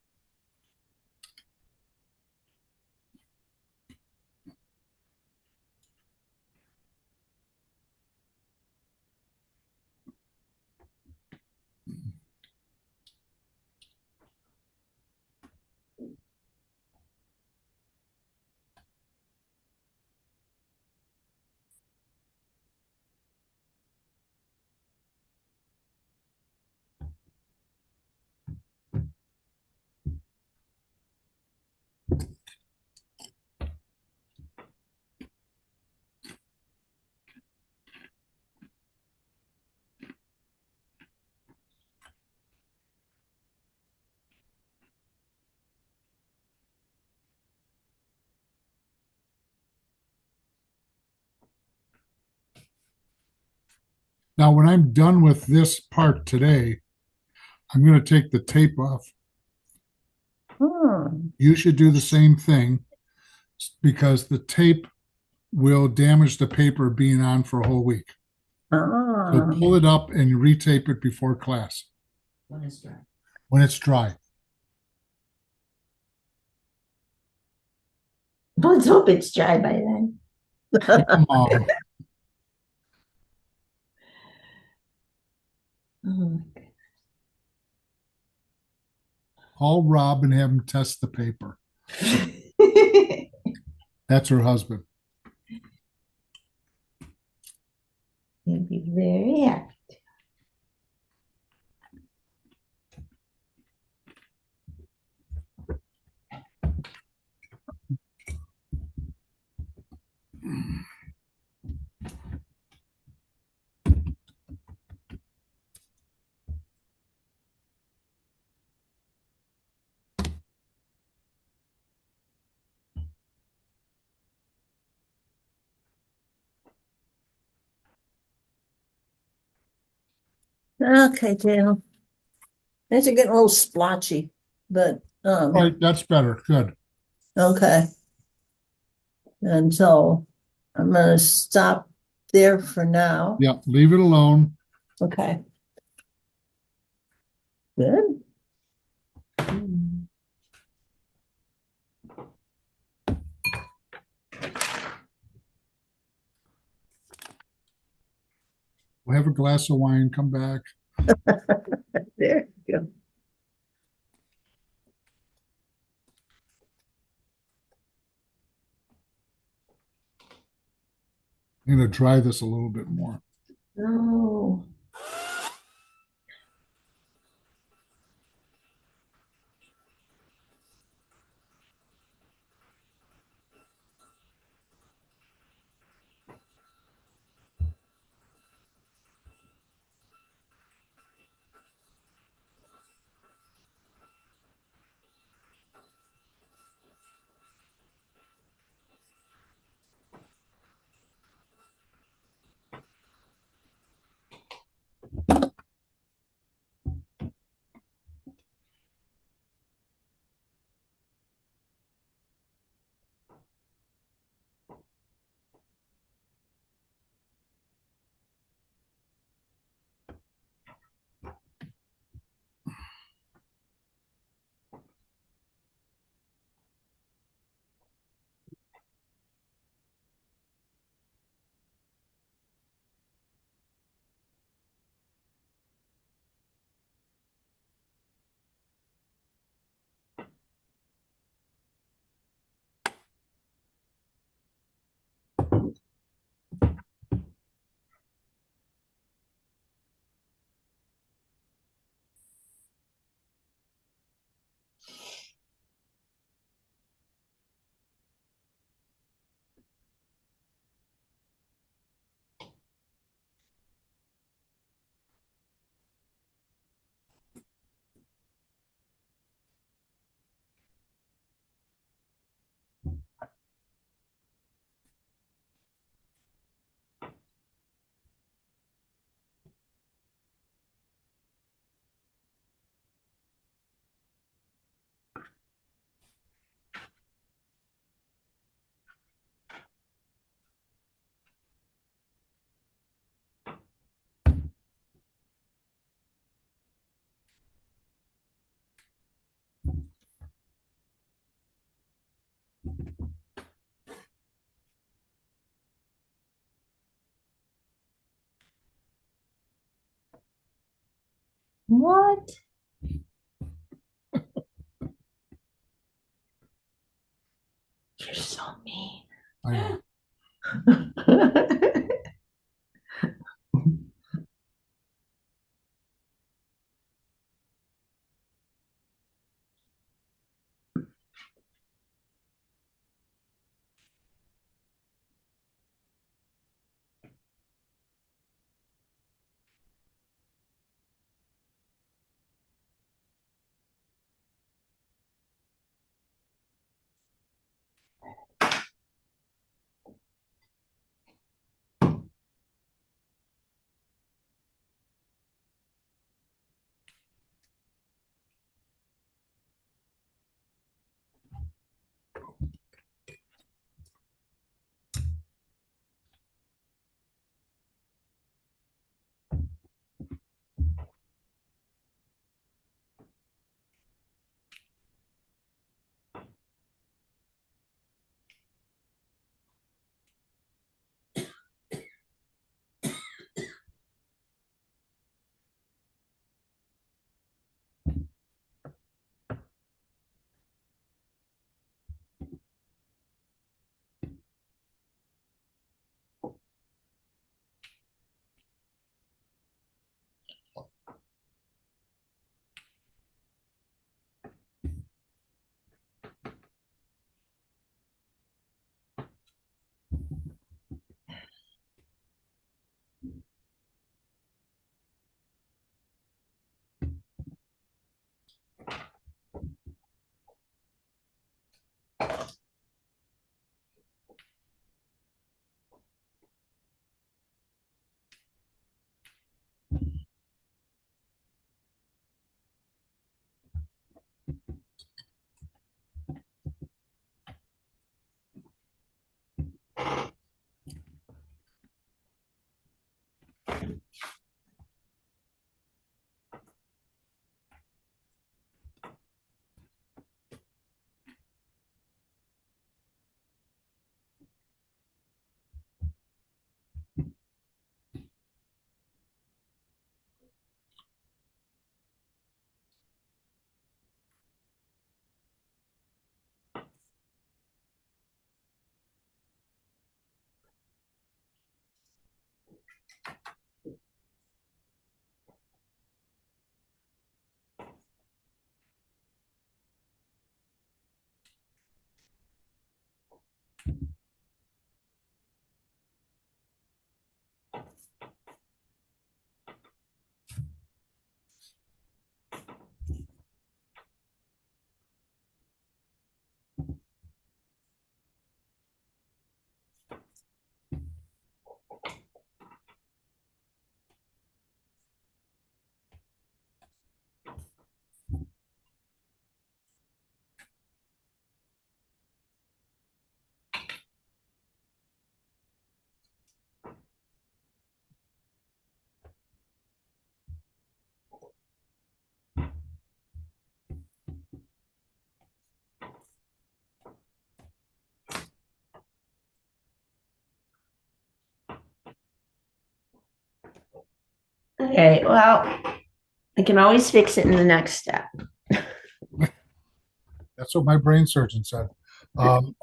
Now, when I'm done with this part today, I'm going to take the tape off. Hmm. You should do the same thing because the tape will damage the paper being on for a whole week. So Ah. pull it up and retape it before class When it's dry. when it's dry. Let's hope it's dry by then. Come on. Oh, Call Rob and have him test the paper. my That's her husband. You'd be very happy. Okay, Dale. These are getting a little splotchy, but All right, that's better. Good. okay. And so I'm gonna stop there for now. Yeah, leave it alone. Okay. Good. We'll have a glass of wine, come back. There you go. I'm going to dry this a little bit more. No. What? You're so mean. I know. Okay, well, I can always fix it in the next step. That's what my brain surgeon said. Um,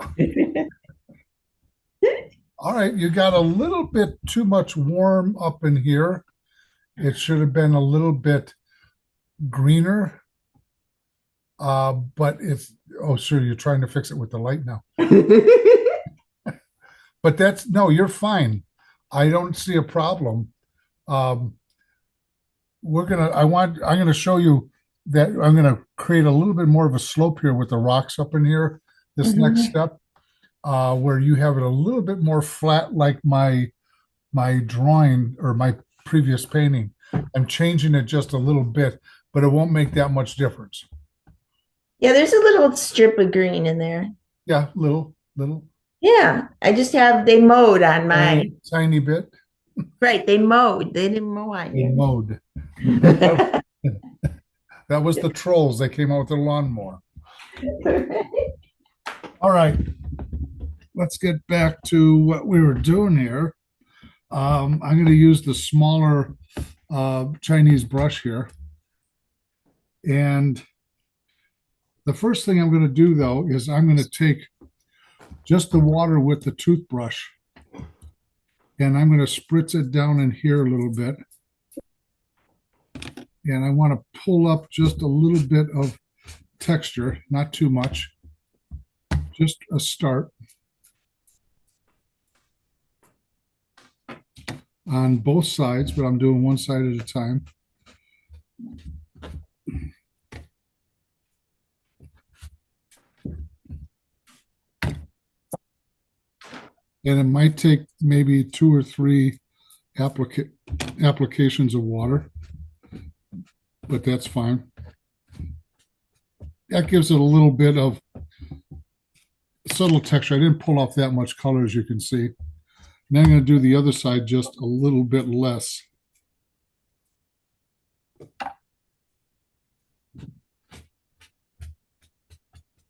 all right, you got a little bit too much warm up in here. It should have been a little bit greener. But it's oh sure, you're trying to fix it with the light now. But that's no, you're fine. I don't see a problem. Um, I'm gonna show you that I'm gonna create a little bit more of a slope here with the rocks up in here. This next step, where you have it a little bit more flat, like my drawing or my previous painting. I'm changing it just a little bit, but it won't make that much difference. Yeah, there's a little strip of green in there. Yeah, little, Yeah, I just have they mowed on my tiny bit. right. They mowed. They didn't mow on They you. mowed. That was the trolls. They came out with their lawnmower. All right, let's get back to what we were doing here. I'm going to use the smaller Chinese brush here. And the first thing I'm going to do, though, is I'm going to take just the water with the toothbrush, and I'm going to spritz it down in here a little bit. And I want to pull up just a little bit of texture, not too much, just a start on both sides, but I'm doing one side at a time. And it might take maybe 2 or 3 applications of water, but that's fine. That gives it a little bit of subtle texture. I didn't pull off that much color, as you can see. Now I'm going to do the other side just a little bit less.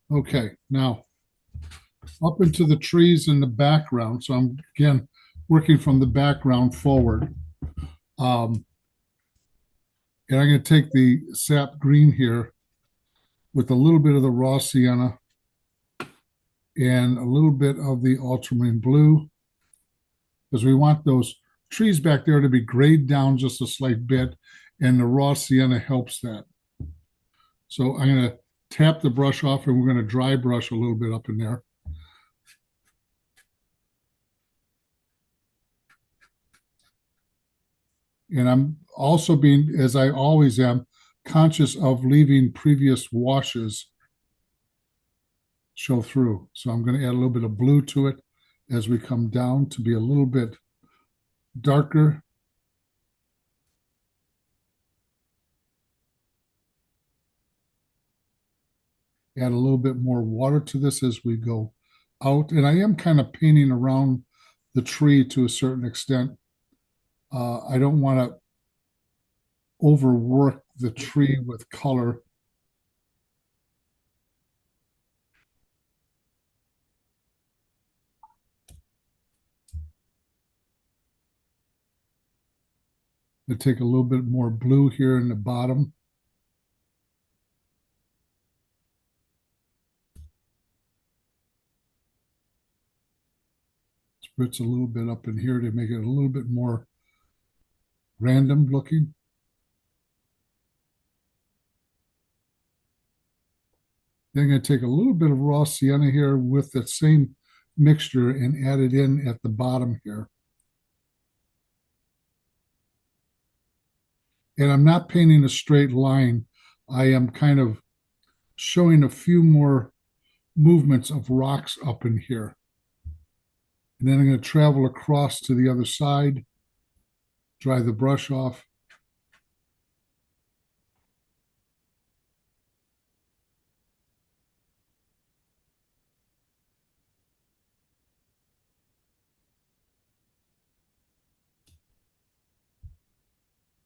Okay, now up into the trees in the background. So I'm, again, working from the background forward. And I'm going to take the sap green here with a little bit of the raw sienna and a little bit of the ultramarine blue, because we want those trees back there to be grayed down just a slight bit, and the raw sienna helps that. So I'm going to tap the brush off, and we're going to dry brush a little bit up in there. And I'm also being, as I always am, conscious of leaving previous washes show through. So I'm going to add a little bit of blue to it as we come down to be a little bit darker. Add a little bit more water to this as we go out. And I am kind of painting around the tree to a certain extent. I don't want to overwork the tree with color. I take a little bit more blue here in the bottom. Spritz a little bit up in here to make it a little bit more random looking. Then I'm going to take a little bit of raw sienna here with that same mixture and add it in at the bottom here. And I'm not painting a straight line. I am kind of showing a few more movements of rocks up in here. And then I'm going to travel across to the other side, dry the brush off.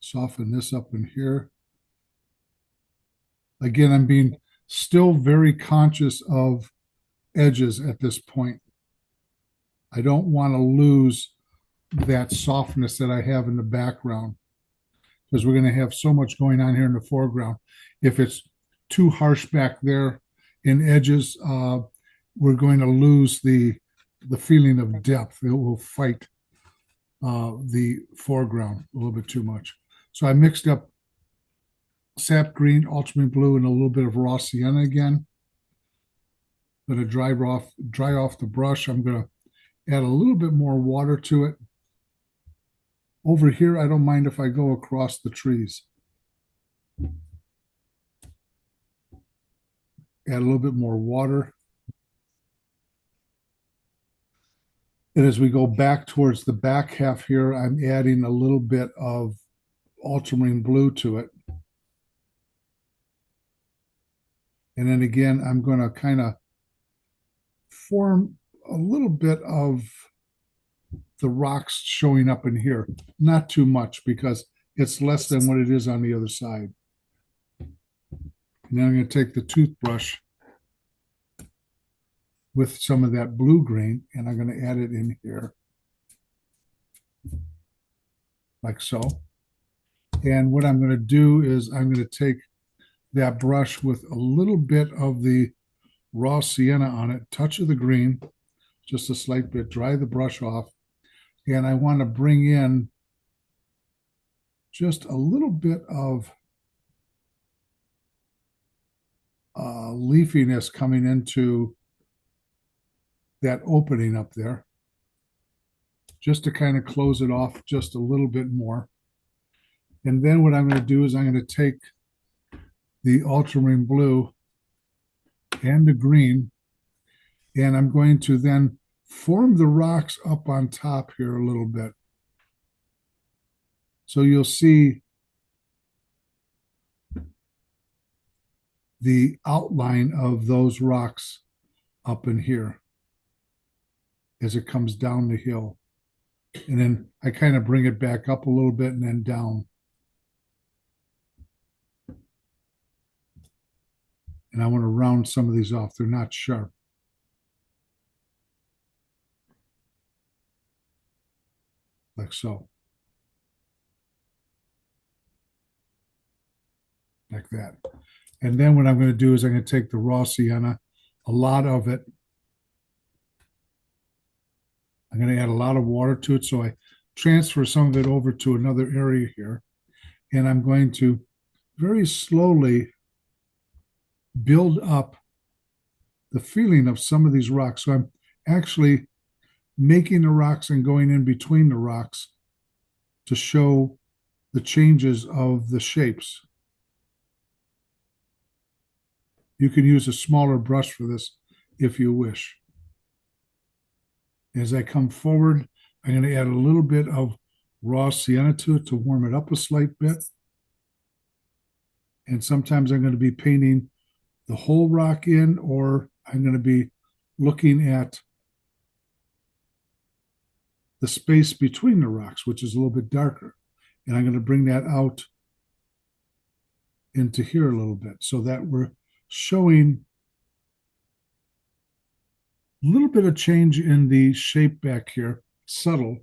Soften this up in here. Again, I'm being still very conscious of edges at this point. I don't want to lose that softness that I have in the background, because we're going to have so much going on here in the foreground. If it's too harsh back there in edges, we're going to lose the feeling of depth. It will fight the foreground a little bit too much. So I mixed up sap green, ultramarine blue, and a little bit of raw sienna again. I'm going to dry off the brush. I'm going to add a little bit more water to it. Over here, I don't mind if I go across the trees. Add a little bit more water. And as we go back towards the back half here, I'm adding a little bit of ultramarine blue to it. And then again, I'm going to kind of form a little bit of the rocks showing up in here. Not too much, because it's less than what it is on the other side. And then I'm going to take the toothbrush with some of that blue green, and I'm going to add it in here. Like so. And what I'm going to do is I'm going to take that brush with a little bit of the raw sienna on it, touch of the green, just a slight bit, dry the brush off. And I want to bring in just a little bit of leafiness coming into that opening up there, just to kind of close it off just a little bit more. And then what I'm going to do is I'm going to take the ultramarine blue and the green, and I'm going to then form the rocks up on top here a little bit. So you'll see the outline of those rocks up in here as it comes down the hill. And then I kind of bring it back up a little bit and then down. And I want to round some of these off. They're not sharp. Like so. Like that. And then what I'm going to do is I'm going to take the raw sienna, a lot of it. I'm going to add a lot of water to it. So I transfer some of it over to another area here. And I'm going to very slowly build up the feeling of some of these rocks. So I'm actually making the rocks and going in between the rocks to show the changes of the shapes. You can use a smaller brush for this if you wish. As I come forward, I'm going to add a little bit of raw sienna to it to warm it up a slight bit. And sometimes I'm going to be painting the whole rock in, or I'm going to be looking at the space between the rocks, which is a little bit darker. And I'm going to bring that out into here a little bit so that we're showing a little bit of change in the shape back here, subtle.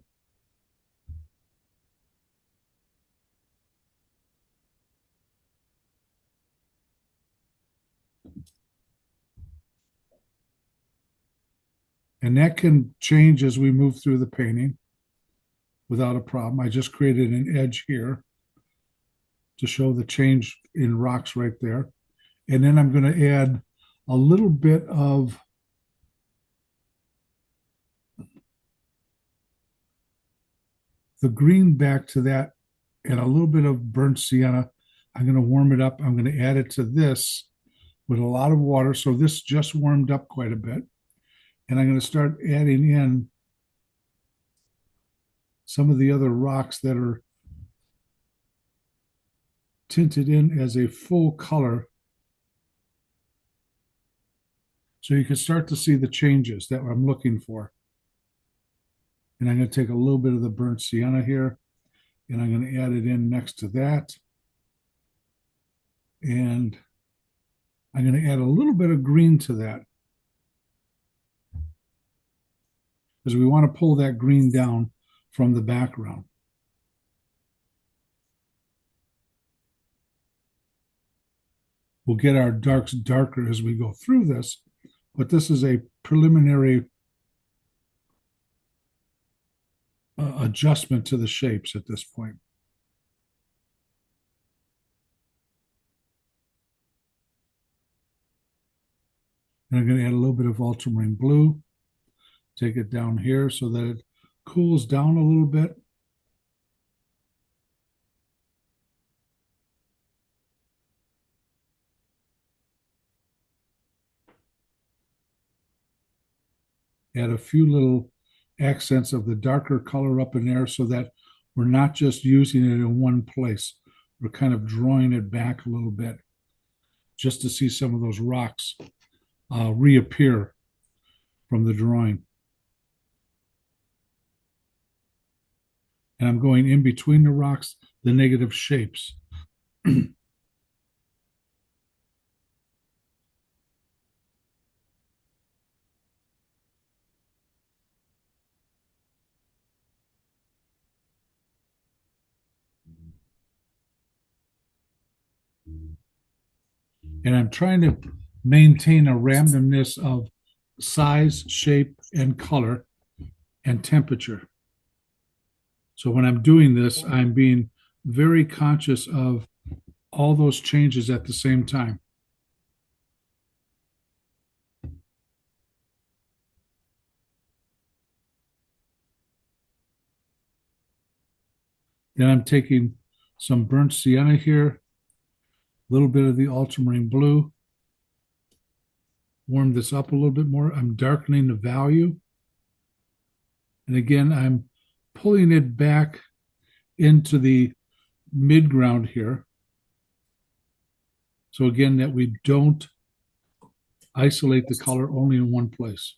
And that can change as we move through the painting without a problem. I just created an edge here to show the change in rocks right there. And then I'm going to add a little bit of the green back to that and a little bit of burnt sienna. I'm going to warm it up. I'm going to add it to this with a lot of water. So this just warmed up quite a bit. And I'm going to start adding in some of the other rocks that are tinted in as a full color. So you can start to see the changes that I'm looking for. And I'm going to take a little bit of the burnt sienna here, and I'm going to add it in next to that. And I'm going to add a little bit of green to that, because we want to pull that green down from the background. We'll get our darks darker as we go through this, but this is a preliminary adjustment to the shapes at this point. And I'm going to add a little bit of ultramarine blue, take it down here so that it cools down a little bit. Add a few little accents of the darker color up in there so that we're not just using it in one place. We're kind of drawing it back a little bit just to see some of those rocks reappear from the drawing. And I'm going in between the rocks, the negative shapes. And I'm trying to maintain a randomness of size, shape, and color and temperature. So when I'm doing this, I'm being very conscious of all those changes at the same time. Then I'm taking some burnt sienna here, a little bit of the ultramarine blue, warm this up a little bit more. I'm darkening the value. And again, I'm pulling it back into the midground here. So again, that we don't isolate the color only in one place.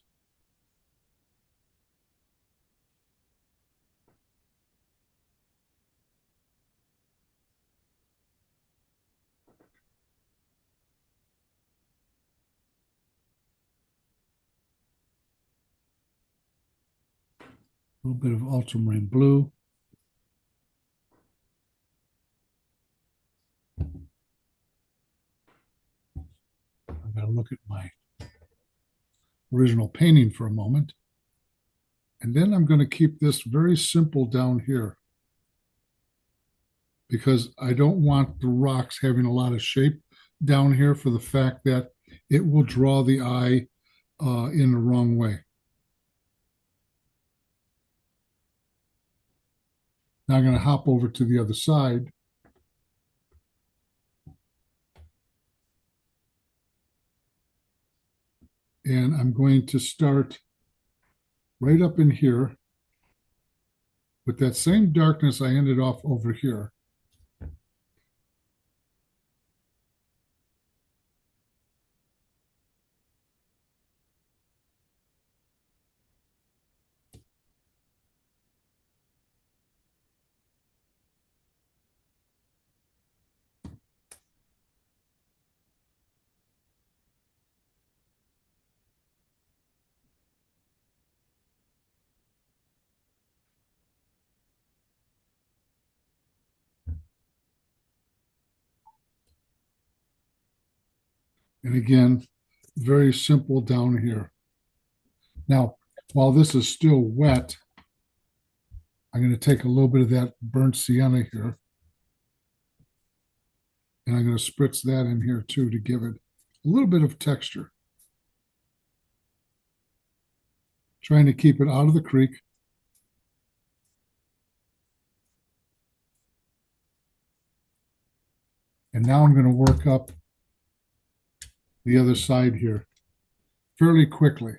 A little bit of ultramarine blue. I'm going to look at my original painting for a moment. And then I'm going to keep this very simple down here because I don't want the rocks having a lot of shape down here for the fact that it will draw the eye in the wrong way. Now I'm going to hop over to the other side. And I'm going to start right up in here with that same darkness I ended off over here. And again, very simple down here. Now, while this is still wet, I'm going to take a little bit of that burnt sienna here. And I'm going to spritz that in here too to give it a little bit of texture. Trying to keep it out of the creek. And now I'm going to work up the other side here fairly quickly.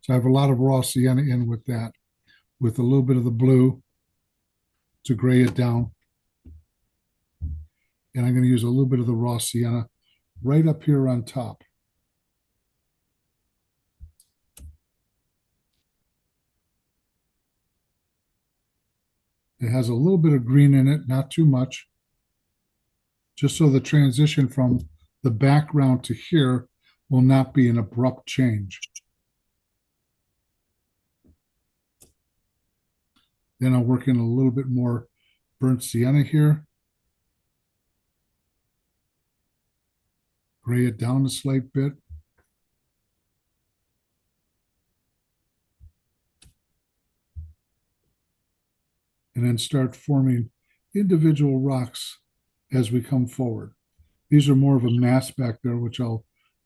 So I have a lot of raw sienna in with that, with a little bit of the blue to gray it down. And I'm going to use a little bit of the raw sienna right up here on top. It has a little bit of green in it, not too much, just so the transition from the background to here will not be an abrupt change. Then I'll work in a little bit more burnt sienna here. Gray it down a slight bit. And then start forming individual rocks as we come forward. These are more of a mass back there, which I'll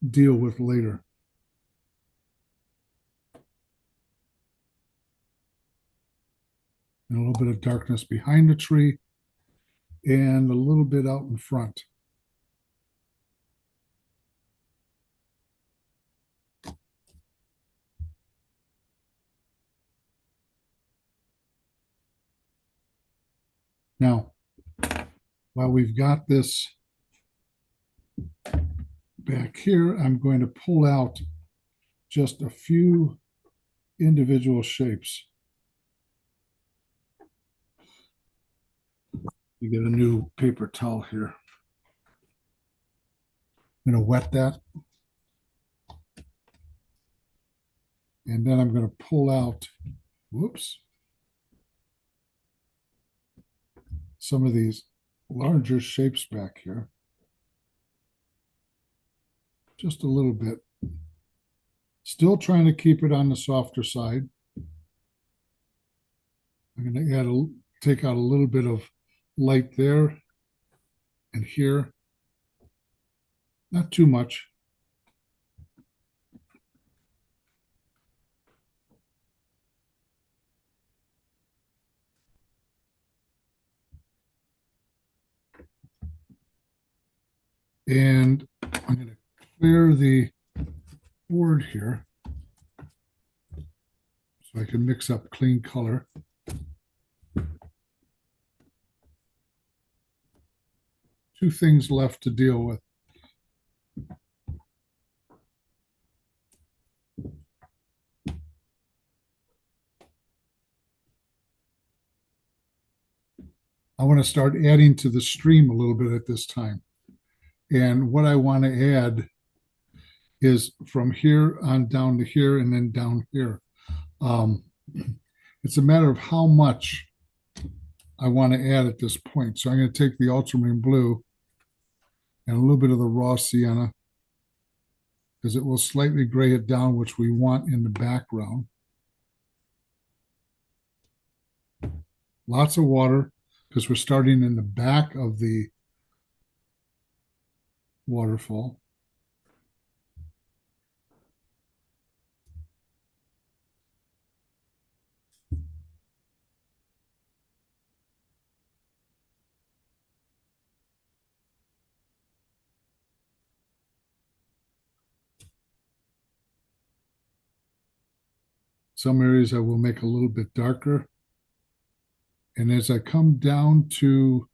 deal with later. And a little bit of darkness behind the tree and a little bit out in front. Now, while we've got this back here, I'm going to pull out just a few individual shapes. You get a new paper towel here. I'm going to wet that. And then I'm going to pull out, whoops, some of these larger shapes back here. just a little bit. Still trying to keep it on the softer side. I'm going to take out a little bit of light there and here. Not too much. And I'm going to clear the board here so I can mix up clean color. Two things left to deal with. I want to start adding to the stream a little bit at this time. And what I want to add is from here on down to here and then down here. It's a matter of how much I want to add at this point. So I'm going to take the ultramarine blue and a little bit of the raw sienna because it will slightly gray it down, which we want in the background. Lots of water because we're starting in the back of the waterfall. Some areas I will make a little bit darker. And as I come down to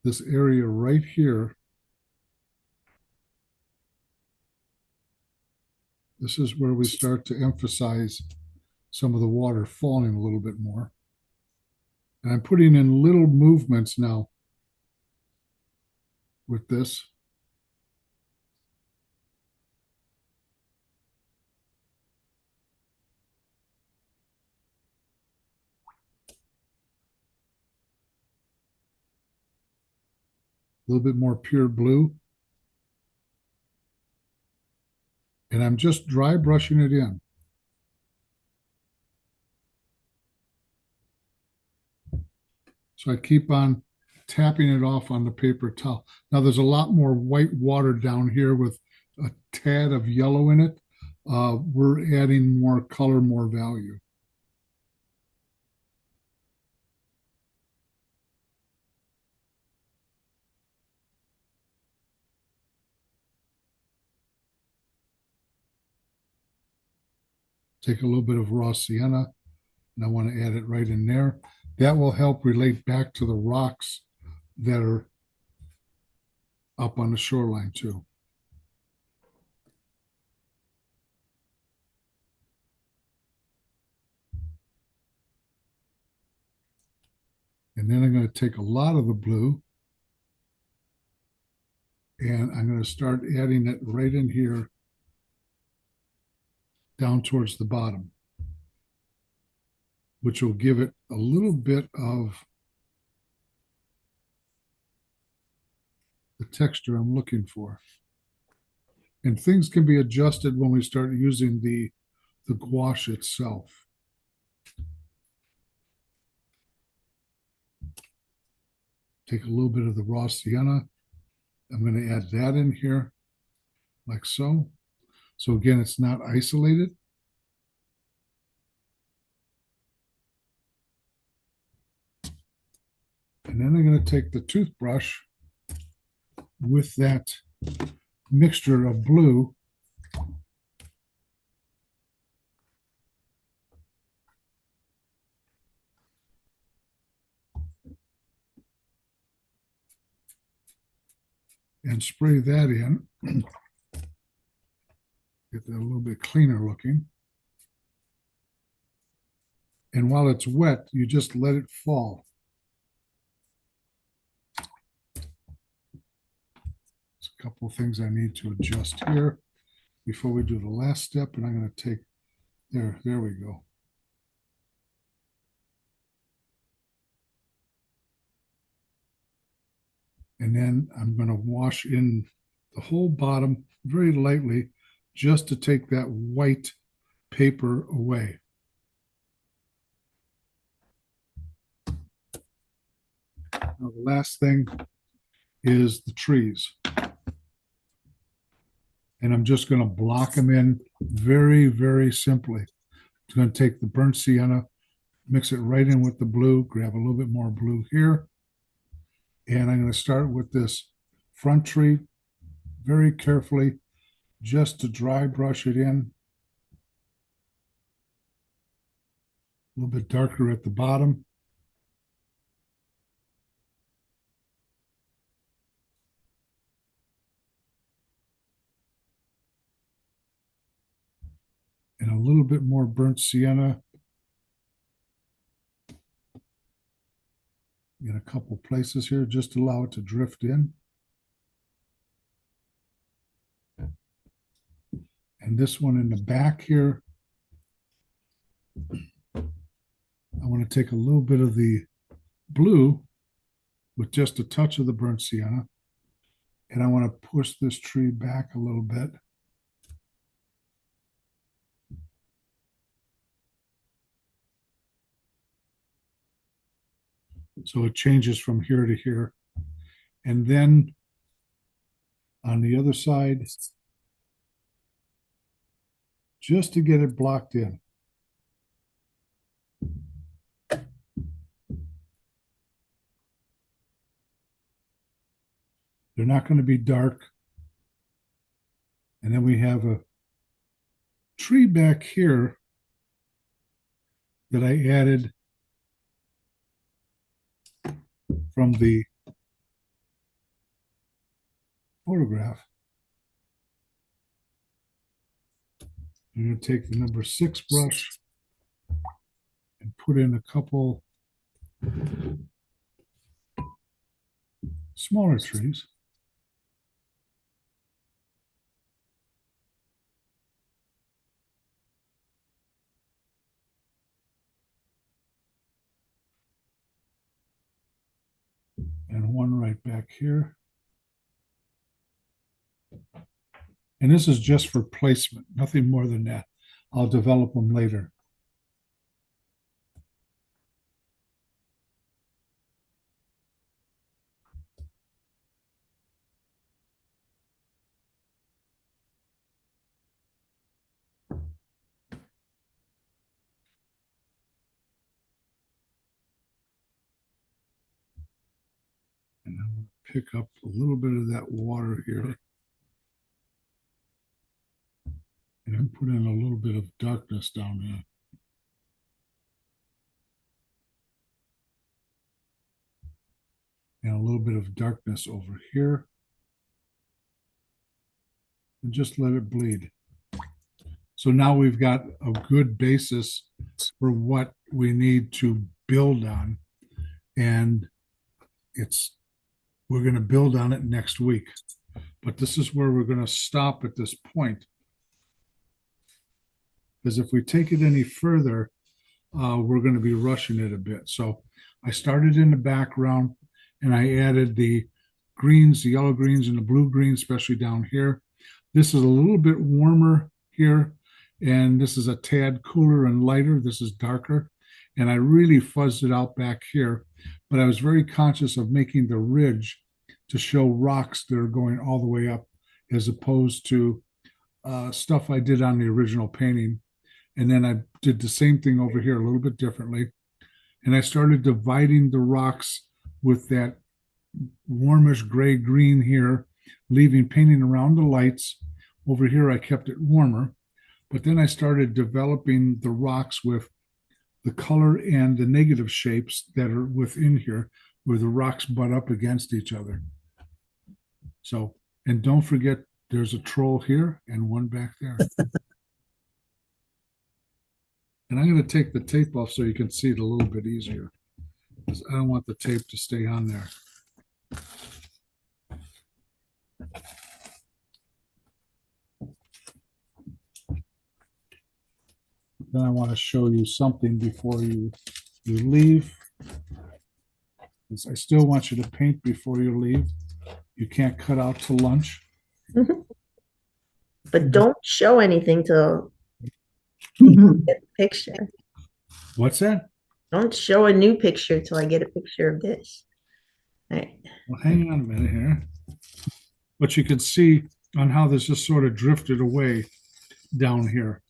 this area right here, this is where we start to emphasize some of the water falling a little bit more. And I'm putting in little movements now with this. A little bit more pure blue. And I'm just dry brushing it in. So I keep on tapping it off on the paper towel. Now there's a lot more white water down here with a tad of yellow in it. We're adding more color, more value. Take a little bit of raw sienna, and I want to add it right in there. That will help relate back to the rocks that are up on the shoreline too. And then I'm going to take a lot of the blue and I'm going to start adding it right in here down towards the bottom, which will give it a little bit of the texture I'm looking for. And things can be adjusted when we start using the gouache itself. Take a little bit of the raw sienna. I'm going to add that in here like so. So again, it's not isolated. And then I'm going to take the toothbrush with that mixture of blue and spray that in. Get that a little bit cleaner looking. And while it's wet, you just let it fall. There's a couple of things I need to adjust here before we do the last step. And I'm going to take, there we go. And then I'm going to wash in the whole bottom very lightly, just to take that white paper away. Now, the last thing is the trees. And I'm just going to block them in very, very simply. I'm going to take the burnt sienna, mix it right in with the blue, grab a little bit more blue here. And I'm going to start with this front tree very carefully, just to dry brush it in. A little bit darker at the bottom. And a little bit more burnt sienna in a couple places here, just allow it to drift in. And this one in the back here, I want to take a little bit of the blue with just a touch of the burnt sienna, and I want to push this tree back a little bit. So it changes from here to here. And then on the other side, just to get it blocked in. They're not going to be dark. And then we have a tree back here that I added from the photograph. I'm going to take the number 6 brush and put in a couple smaller trees. And one right back here. And this is just for placement, nothing more than that. I'll develop them later. And I'm going to pick up a little bit of that water here. And then put in a little bit of darkness down there. And a little bit of darkness over here. And just let it bleed. So now we've got a good basis for what we need to build on. And we're going to build on it next week. But this is where we're going to stop at this point. Because if we take it any further, we're going to be rushing it a bit. So I started in the background and I added the greens, the yellow greens and the blue greens, especially down here. This is a little bit warmer here, and this is a tad cooler and lighter. This is darker, and I really fuzzed it out back here, but I was very conscious of making the ridge to show rocks that are going all the way up, as opposed to stuff I did on the original painting. And then I did the same thing over here a little bit differently. And I started dividing the rocks with that warmish gray green here, leaving painting around the lights. Over here, I kept it warmer. But then I started developing the rocks with the color and the negative shapes that are within here, where the rocks butt up against each other. So, and don't forget, there's a troll here and one back there. And I'm going to take the tape off so you can see it a little bit easier, because I don't want the tape to stay on there. Then I want to show you something before you leave. I still want you to paint before you leave. You can't cut out to lunch. But don't show anything till Mhm. get the picture. What's that? Don't show a new picture till I get a picture of this. All right. Well, hang on a minute here. But you can see on how this just sort of drifted away down here.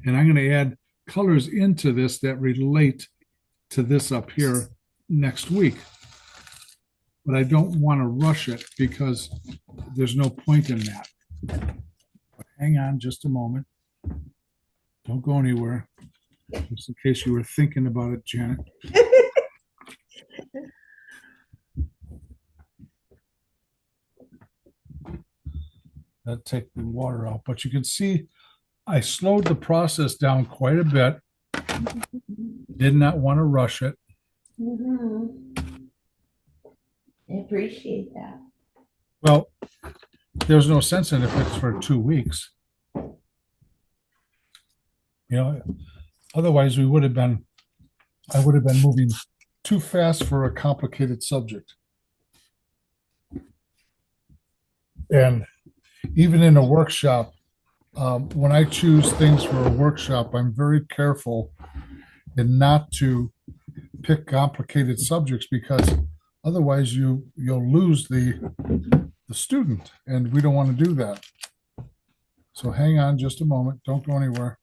And I'm going to add colors into this that relate to this up here next week. But I don't want to rush it because there's no point in that. But hang on just a moment. Don't go anywhere. Just in case you were thinking about it, Janet. That'll take the water out. But you can see I slowed the process down quite a bit. Did not want to rush it. I appreciate that. Well, there's no sense in it if it's for 2 weeks. You know, otherwise I would have been moving too fast for a complicated subject. And even in a workshop, when I choose things for a workshop, I'm very careful and not to pick complicated subjects because otherwise you'll lose the student, and we don't want to do that. So hang on just a moment. Don't go anywhere.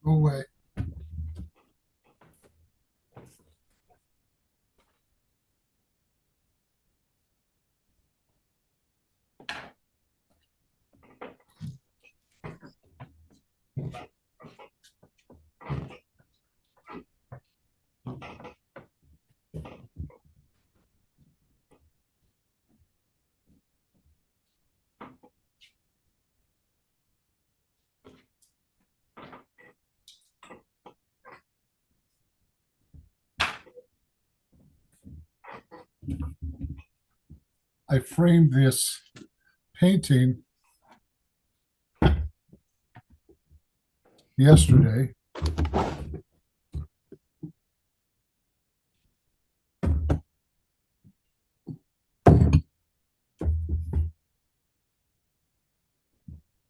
Go away. I framed this painting yesterday.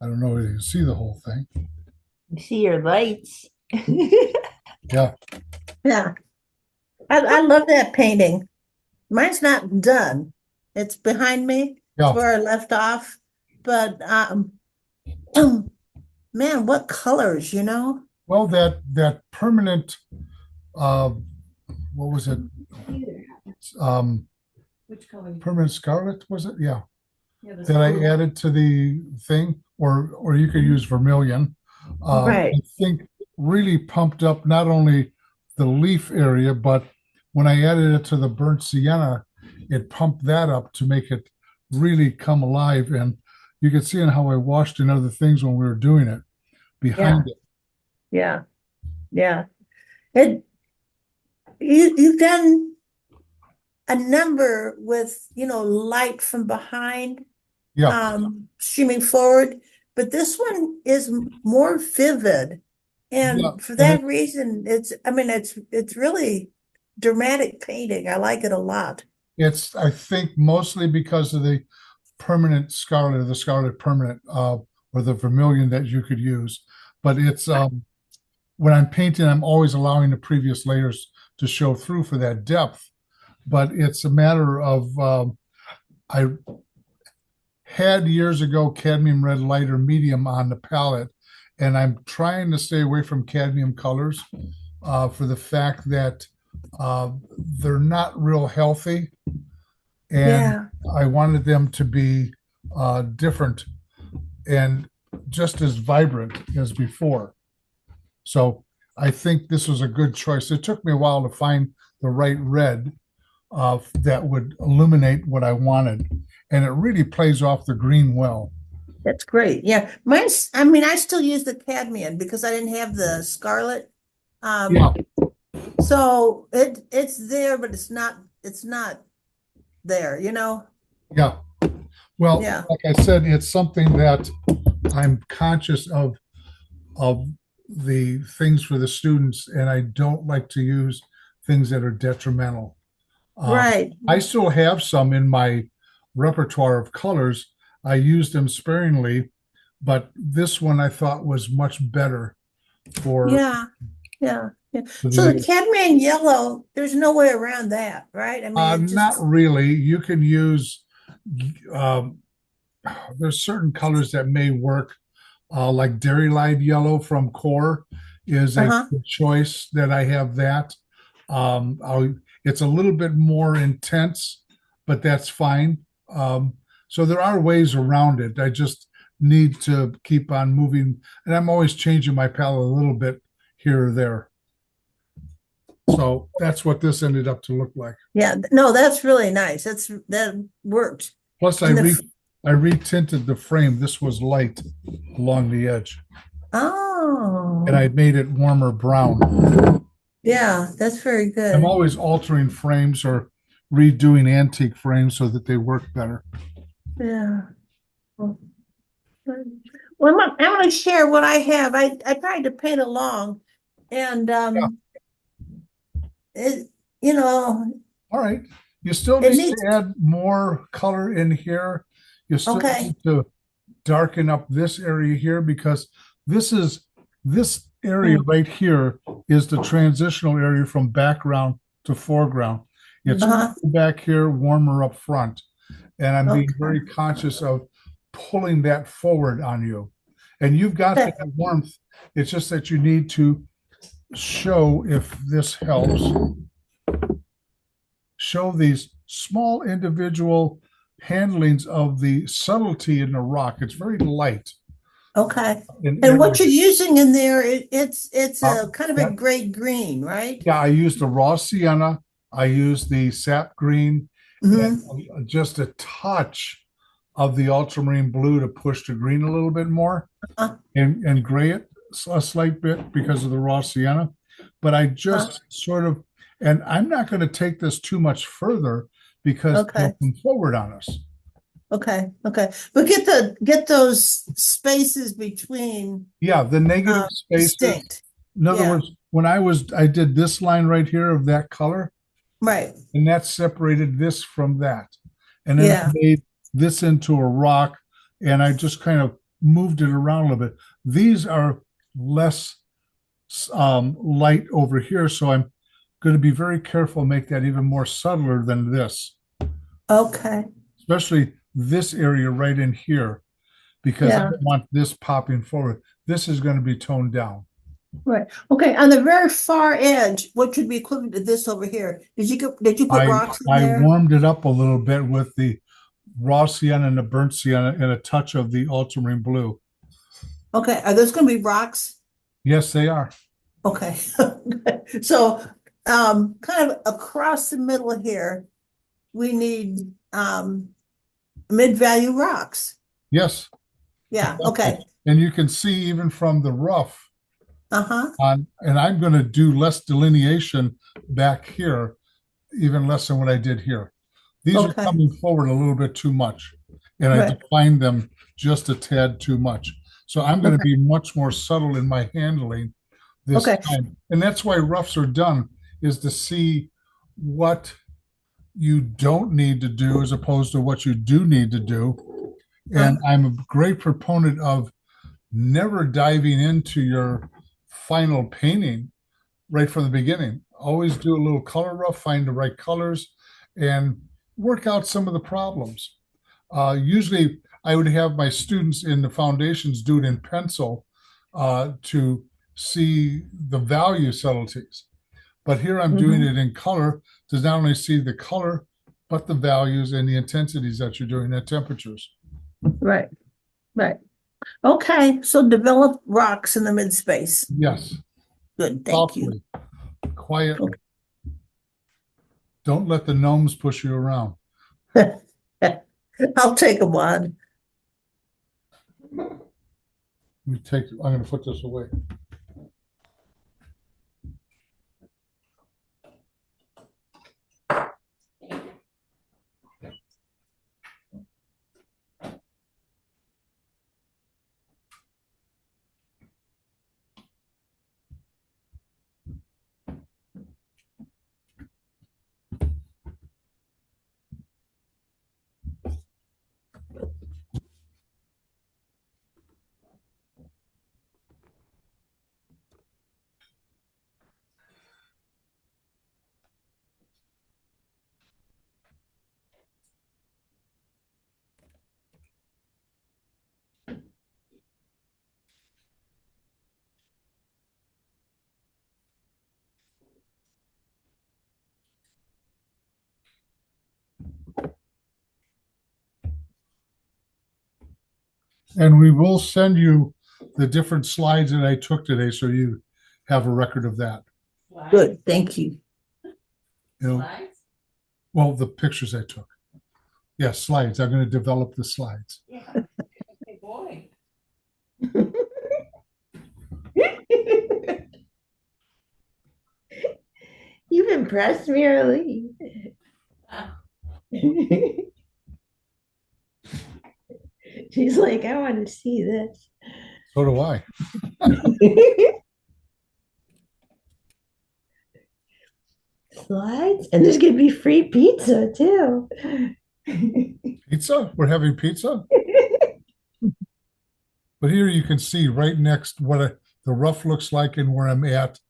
I don't know if you can see the whole thing. You see your lights. Yeah. Yeah. I love that painting. Mine's not done. It's behind me. Yeah. It's where I left off. But man, what colors, you know? Well, that permanent, uh, what was it? Which color? Permanent scarlet, was it? Yeah. Yeah, the That I scarlet. added to the thing, or you could use vermilion. Right. I think really pumped up not only the leaf area, but when I added it to the burnt sienna, it pumped that up to make it really come alive. And you can see in how I washed in other things when we were doing it behind it. Yeah. Yeah. It you've done a number with, light from behind, Yeah. streaming forward, but this one is more vivid. Yeah. And for And that reason, it's really dramatic painting. I like it a lot. it's, I think, mostly because of the permanent scarlet or the scarlet permanent, or the vermilion that you could use. But it's, when I'm painting, I'm always allowing the previous layers to show through for that depth. but it's a matter of I had years ago cadmium red light or medium on the palette, and I'm trying to stay away from cadmium colors for the fact that they're not real healthy, and Yeah, I wanted them to be different and just as vibrant as before. So I think this was a good choice. It took me a while to find the right red that would illuminate what I wanted, and it really plays off the green well. that's great. Yeah, mine's, I mean, I still use the cadmium because I didn't have the scarlet. Yeah, So it's there, but it's not there, you know? yeah. Well, Yeah. like I said, it's something that I'm conscious of the things for the students, and I don't like to use things that are detrimental. Right. I still have some in my repertoire of colors. I use them sparingly, but this one I thought was much better for, Yeah. Yeah. Yeah. for So the the. cadmium yellow, there's no way around that, right? I mean, it Not just, really. You can use. Um, there's certain colors that may work, like Dairy Light Yellow from Core is a uh-huh. good choice that I have that. It's a little bit more intense, but that's fine. So there are ways around it. I just need to keep on moving, and I'm always changing my palette a little bit here or there. So that's what this ended up to look like. Yeah. No, that's really nice. That worked. Plus, And the, I retinted the frame. This was light along the edge, and oh, I made it warmer brown. yeah, that's very I'm good. always altering frames or redoing antique frames so that they work better. Yeah. Well, I'm gonna share what I have. I tried to paint along and Yeah. it, you know, All right. You still it need needs, to add more color in here. You still okay. need to darken up this area here because this area Mm. right here is the transitional area from background to foreground. It's Uh-huh. back here, warmer up front. And I'm being Okay. very conscious of pulling that forward on you. And you've got Okay. that warmth. It's just that you need to show, if this helps, show these small individual handlings of the subtlety in the rock. It's very light. Okay. In And what every, you're using in there, it's uh, a kind of a that, gray green, right? yeah, I used the raw sienna. I used the sap green and Mm-hmm. just a touch of the ultramarine blue to push the green a little bit more Uh, and gray it a slight bit because of the raw sienna. But I uh, just sort of, and I'm not going to take this too much further because they'll okay. come forward on us. Okay. Okay. But get those spaces between Yeah, the negative spaces. distinct. In other Yeah. words, when I did this line right here of that color, Right. and that separated this from that. And then I Yeah. made this into a rock, and I just kind of moved it around a little bit. These are less light over here, so I'm going to be very careful, make that even more subtler than this, Okay. especially this area right in here, because I Yeah. don't want this popping forward. This is going to be toned down. Right. Okay. On the very far edge, what would be equivalent to this over here? Did you put rocks in I there? warmed it up a little bit with the raw sienna and the burnt sienna and a touch of the ultramarine blue. Okay. Are those going to be rocks? Yes, they are. Okay. So, kind of across the middle here, we need mid-value rocks. Yes. Yeah. Okay. And you can see even from the rough Uh-huh. and I'm going to do less delineation back here, even less than what I did here. These are Okay. coming forward a little bit too much, and I Right. defined them just a tad too much. So I'm going to Okay. be much more subtle in my handling this Okay. time. And that's why roughs are done, is to see what you don't need to do as opposed to what you do need to do. And I'm a great proponent of never diving into your final painting right from the beginning. Always do a little color rough, find the right colors, and work out some of the problems. Usually, I would have my students in the foundations do it in pencil to see the value subtleties. But here I'm doing it in color to not only see the color, but the values and the intensities that you're doing at temperatures. Right, right. Okay, so develop rocks in the mid space. Yes, Good, thank you. softly, quietly. Don't let the gnomes push you around. I'll take them on. I'm going to put this away. And we will send you the different slides that I took today so you have a record of that. Good, thank you. You know, Slides? well, the pictures I took. Yes, slides. I'm going to develop the slides. Yeah. Hey, boy. You've impressed me, Arlene. She's like, I want to see this. So do I. Slides, and there's gonna be free pizza too. Pizza? We're having pizza? But here you can see right next what the rough looks like and where I'm at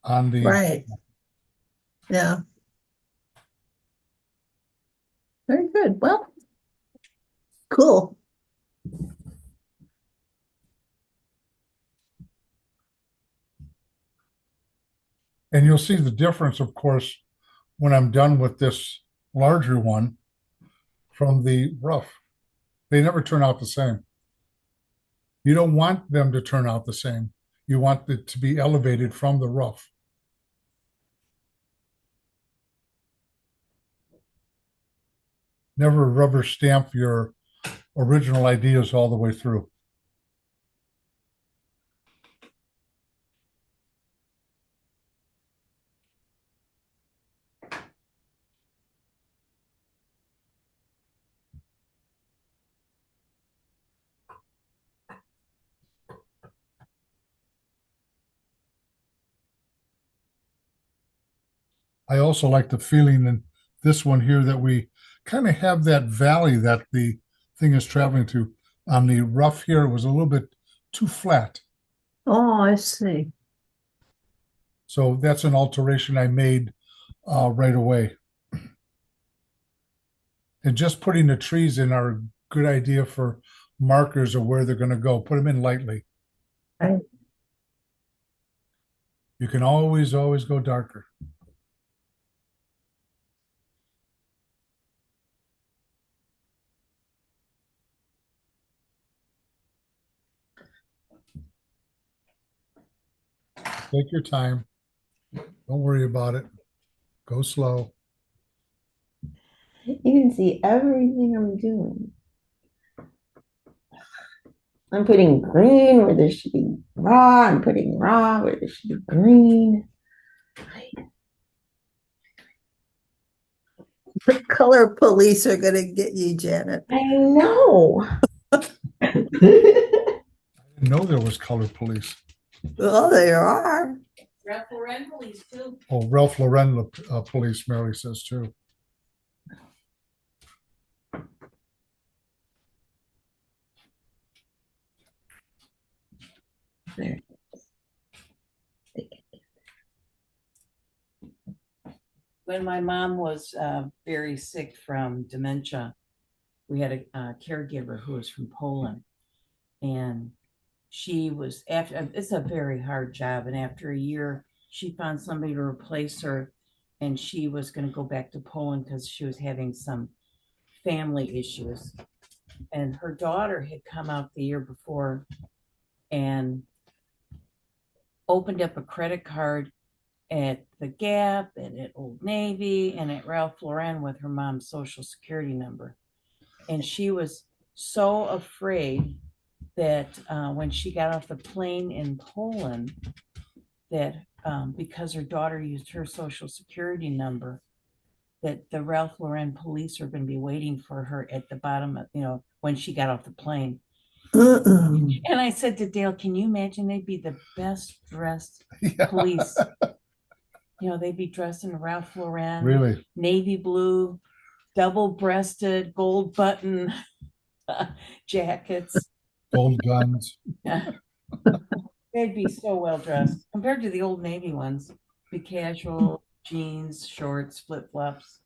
on the. Right. Yeah. Very good. Well, cool. And you'll see the difference, of course, when I'm done with this larger one from the rough. They never turn out the same. You don't want them to turn out the same. You want it to be elevated from the rough. Never rubber stamp your original ideas all the way through. I also like the feeling in this one here that we kind of have that valley that the thing is traveling to. On the rough here, it was a little bit too flat. Oh, I see. So that's an alteration I made right away. And just putting the trees in are a good idea for markers of where they're going to go. Put them in lightly. Right. You can always go darker. Take your time. Don't worry about it. Go slow. You can see everything I'm doing. I'm putting green where there should be raw. I'm putting raw where there should be green. The color police are gonna get you, Janet. I know. I didn't know there was color police. Well, they are. Ralph Lauren police too. Oh, Ralph Lauren police, Mary says too. There. when my mom was very sick from dementia, we had a caregiver who was from Poland, and she was after it's a very hard job, and after a year, she found somebody to replace her, and she was going to go back to Poland because she was having some family issues, and her daughter had come out the year before and opened up a credit card at the Gap and at Old Navy and at Ralph Lauren with her mom's social security number. And she was so afraid that when she got off the plane in Poland, that because her daughter used her social security number, that the Ralph Lauren police are going to be waiting for her at the bottom of, when she got off the plane. And I said to Dale, can you imagine they'd be the best dressed Yeah. police? They'd be dressed in Ralph Lauren, Really? navy blue, double-breasted, gold button jackets. Gold guns. Yeah. They'd be so well dressed compared to the old Navy ones. Be casual, jeans, shorts, flip-flops.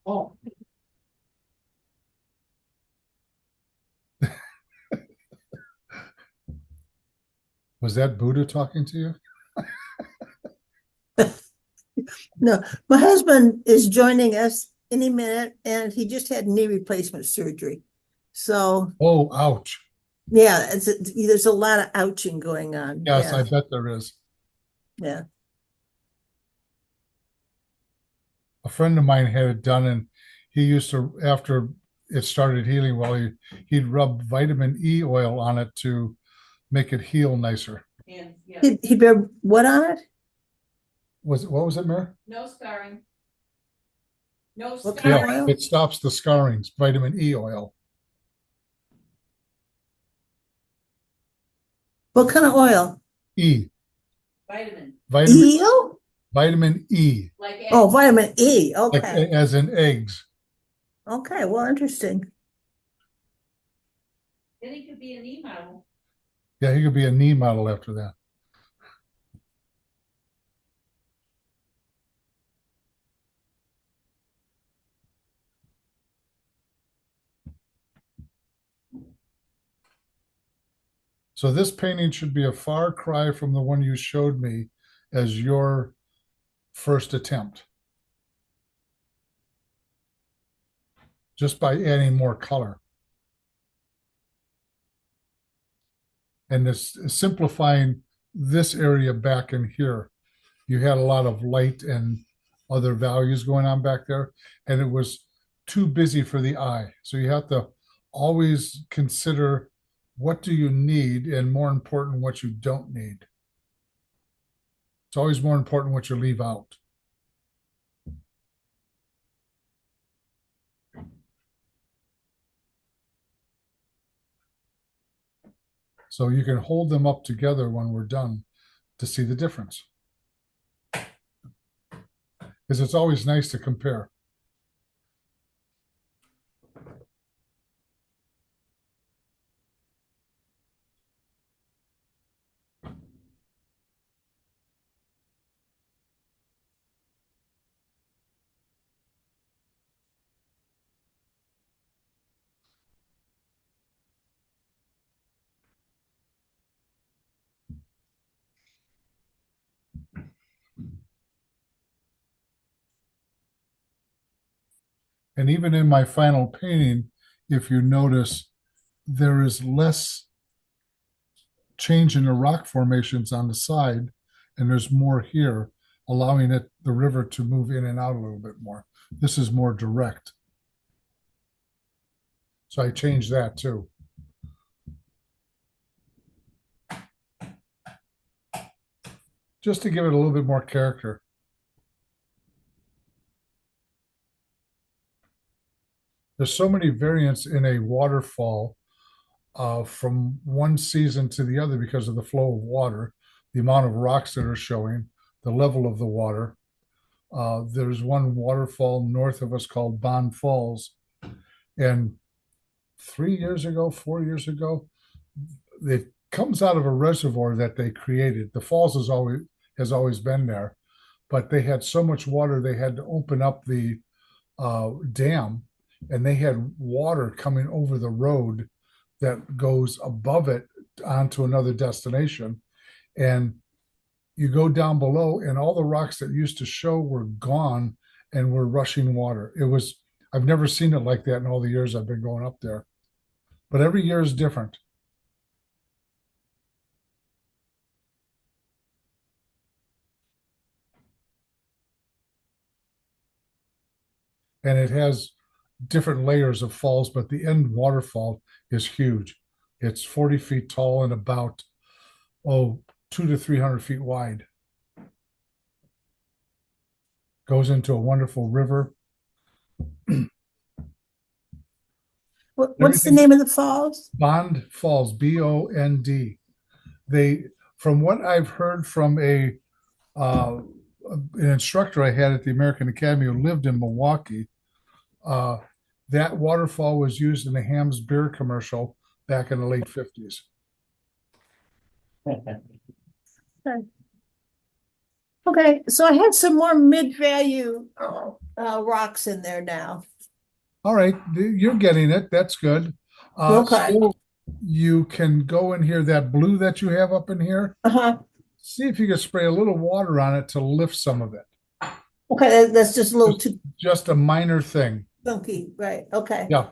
Oh. Was that Buddha talking to you? No, my husband is joining us any minute, and he just had knee replacement surgery. So, Oh, ouch. yeah, there's a lot of ouching going on. Yes, Yeah, I bet there is. yeah. A friend of mine had it done, and he used to, after it started healing well, he'd rub vitamin E oil on it to make it heal nicer. And He bear what on it? What was it, Mary? no scarring. No What Yeah, kind of oil? it stops the scarrings, vitamin E oil. What kind of oil? E. Vitamin. Vitamin Eel? vitamin E. Like Oh, vitamin E. Like Okay. as in eggs. Okay, well, interesting. Then it could be an email. Yeah, he could be a knee model after that. So this painting should be a far cry from the one you showed me as your first attempt. Just by adding more color. And this simplifying this area back in here. You had a lot of light and other values going on back there, and it was too busy for the eye. So you have to always consider what do you need, and more important, what you don't need. It's always more important what you leave out. So you can hold them up together when we're done to see the difference. Because it's always nice to compare. And even in my final painting, if you notice, there is less change in the rock formations on the side, and there's more here, allowing the river to move in and out a little bit more. This is more direct. So I changed that too. Just to give it a little bit more character. There's so many variants in a waterfall from one season to the other because of the flow of water, the amount of rocks that are showing, the level of the water. There's one waterfall north of us called Bond Falls. And 3 years ago, 4 years ago, it comes out of a reservoir that they created. The falls has always been there, but they had so much water they had to open up the dam, and they had water coming over the road that goes above it onto another destination. And you go down below, and all the rocks that used to show were gone and were rushing water. I've never seen it like that in all the years I've been going up there. But every year is different. And it has different layers of falls, but the end waterfall is huge. It's 40 feet tall and about, 200 to 300 feet wide. Goes into a wonderful river. What's the name of the falls? Bond Falls, Bond. From what I've heard from an instructor I had at the American Academy who lived in Milwaukee, that waterfall was used in a Ham's beer commercial back in the late 50s. Okay, so I had some more mid-value rocks in there now. All right, you're getting it. That's good. Okay. So you can go in here, that blue that you have up in here, Uh-huh. see if you can spray a little water on it to lift some of it. Okay, that's just a little too Just a minor thing. funky, right? Okay. Yeah.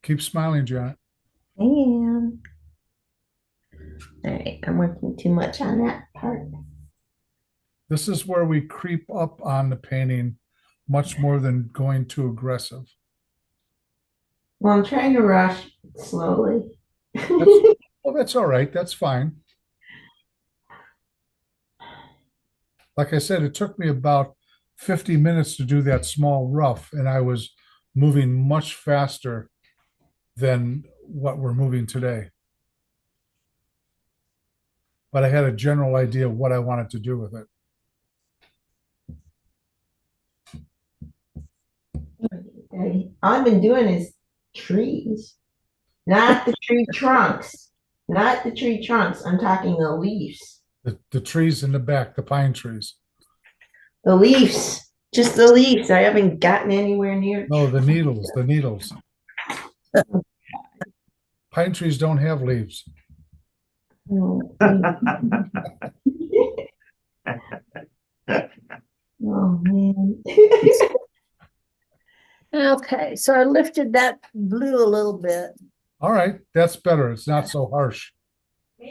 Keep smiling, Janet. I am. All right, I'm working too much on that part. This is where we creep up on the painting much more than going too aggressive. Well, I'm trying to rush slowly. Well, that's all right. That's fine. Like I said, it took me about 50 minutes to do that small rough, and I was moving much faster than what we're moving today. But I had a general idea of what I wanted to do with it. All I've been doing is trees, not the tree trunks, not the tree trunks. I'm talking the leaves. The trees in the back, the pine trees. The leaves, just the leaves. I haven't gotten anywhere near. No, the needles, the needles. Pine trees don't have leaves. Oh, man. Okay, so I lifted that blue a little bit. All right, that's better. It's not so harsh.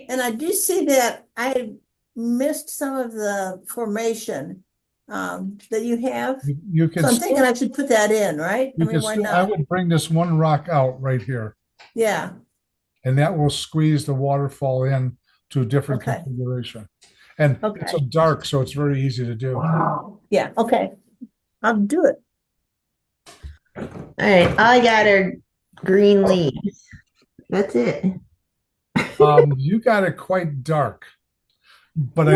And I do see that I missed some of the formation that you have. You can So I'm still, thinking I should put that in, right? I you mean, can why still, I not? would bring this one rock out right here, Yeah, and that will squeeze the waterfall in to a different Okay. configuration. And it's Okay. a dark, so it's very easy to do. yeah, okay. I'll do it. All right, all I got are green leaves. That's it. You got it quite dark, but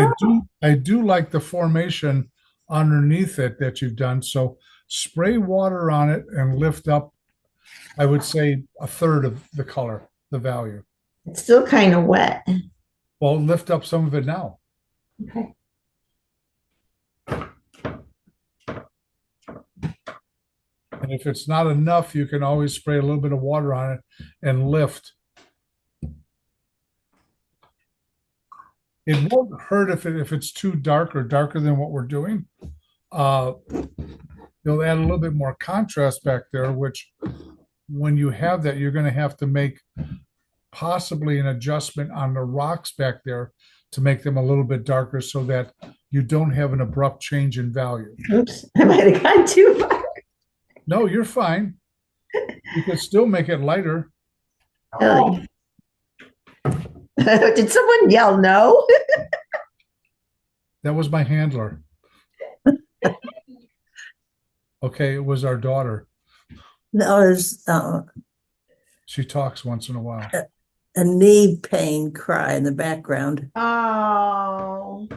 I do like the formation underneath it that you've done. So spray water on it and lift up, I would say, a third of the color, the value. It's still kind of wet. Well, lift up some of it now. Okay. And if it's not enough, you can always spray a little bit of water on it and lift. It won't hurt if it's too dark or darker than what we're doing. Uh, They'll add a little bit more contrast back there, which when you have that, you're going to have to make possibly an adjustment on the rocks back there to make them a little bit darker so that you don't have an abrupt change in value. Oops, I might have gone too far. No, you're fine. You can still make it lighter. Really? Did someone yell no? That was my handler. Okay, it was our daughter. That was She talks once in a while. a knee pain cry in the background. Oh,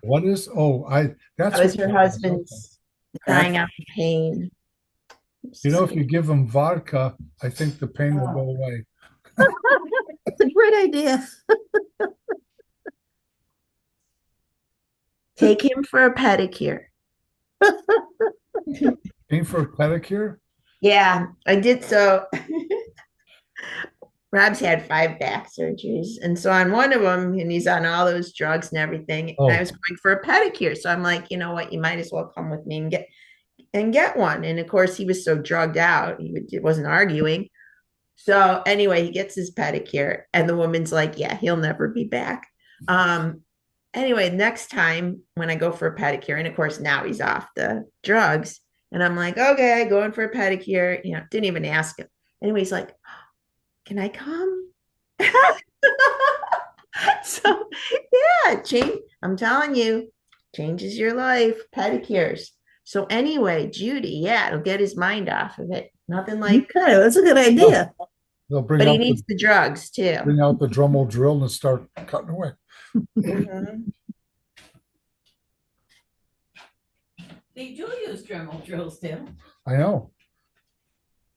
What is? Oh, that's that was what her husband's crying out in pain. You know, if you give them vodka, I think the pain will go away. It's a great idea. Take him for a pedicure. Pain for a pedicure? Yeah, I did. So Rob's had 5 back surgeries. And so on one of them, and he's on all those drugs and everything, Oh. I was going for a pedicure. So I'm like, you know what? You might as well come with me and get one. And of course, he was so drugged out, he wasn't arguing. So anyway, he gets his pedicure, and the woman's like, yeah, he'll never be back. Anyway, next time when I go for a pedicure, and of course now he's off the drugs, and I'm like, okay, going for a pedicure, didn't even ask him. Anyway, he's like, can I come? So yeah, change. I'm telling you, changes your life, pedicures. So anyway, Judy, yeah, it'll get his mind off of it. Nothing like, Okay, that's a good idea. They'll but he needs the drugs too. bring out the Dremel drill and start cutting away. Mhm. They do use Dremel drills still. I know.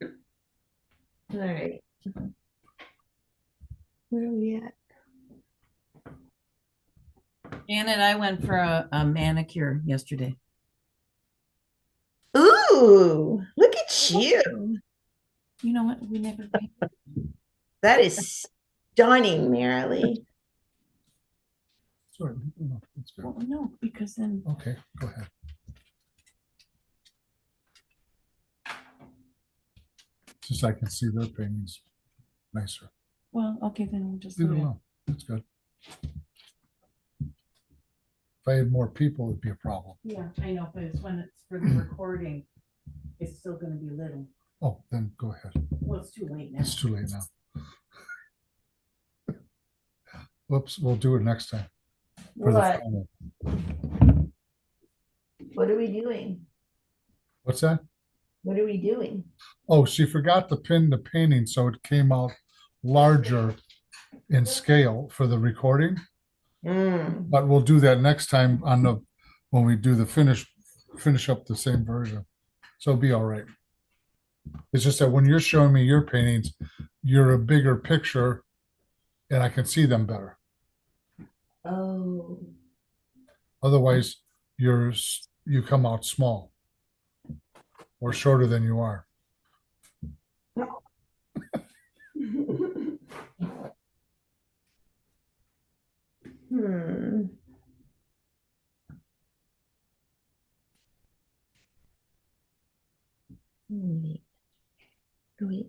All right. Where are we at? Janet, I went for a manicure yesterday. Ooh, look at you. You know what? We never. That is stunning, Marilee. Sorry. No, that's good. Well, no, because then. Okay, go ahead. Just so I can see their paintings nicer. Well, okay, then we'll just Leave it leave it. alone. That's good. If I had more people, it'd be a problem. Yeah, I know, but it's when it's for the recording, it's still gonna be little. Oh, then go ahead. Well, it's too late now. It's too late now. Whoops, we'll do it next time. For the What? final. What are we doing? What's that? What are we doing? Oh, she forgot to pin the painting, so it came out larger in scale for the recording. Mm. But we'll do that next time when we do the finish up the same version. So it'll be all right. It's just that when you're showing me your paintings, you're a bigger picture and I can see them better. Oh. Otherwise, you come out small or shorter than you are. Hmm. Wait. Wait.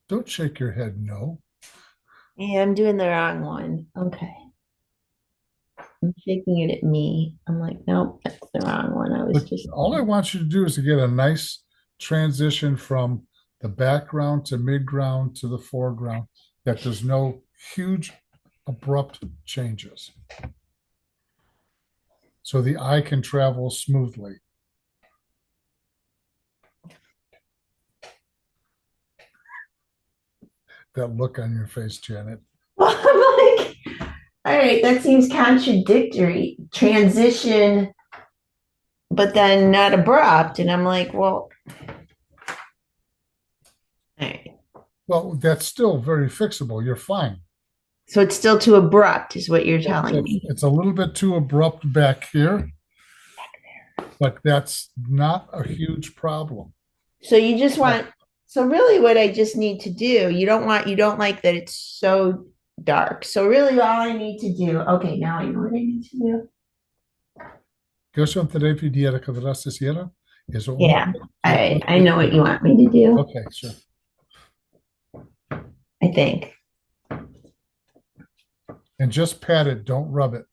Don't shake your head no. Yeah, I'm doing the wrong one. Okay. I'm shaking it at me. I'm like, nope, that's the wrong one. I was But just all I want you to do is to get a nice transition from the background to midground to the foreground, that there's no huge abrupt changes. So the eye can travel smoothly. That look on your face, Janet. I'm like, all right, that seems contradictory. Transition, but then not abrupt. And I'm like, well, Well, that's still very fixable. You're fine. So it's still too abrupt, is what you're telling It's, me. it's a little bit too abrupt back here, but that's not a huge problem. So you just want, so really what I just need to do, you don't like that it's so dark. So really all I need to do, okay, now I know what I need to do. ¿Qué os te pidiera que verás hiciera? Eso Yeah, I know what you want me to do, Okay, sure. I think. And just pat it, don't rub it.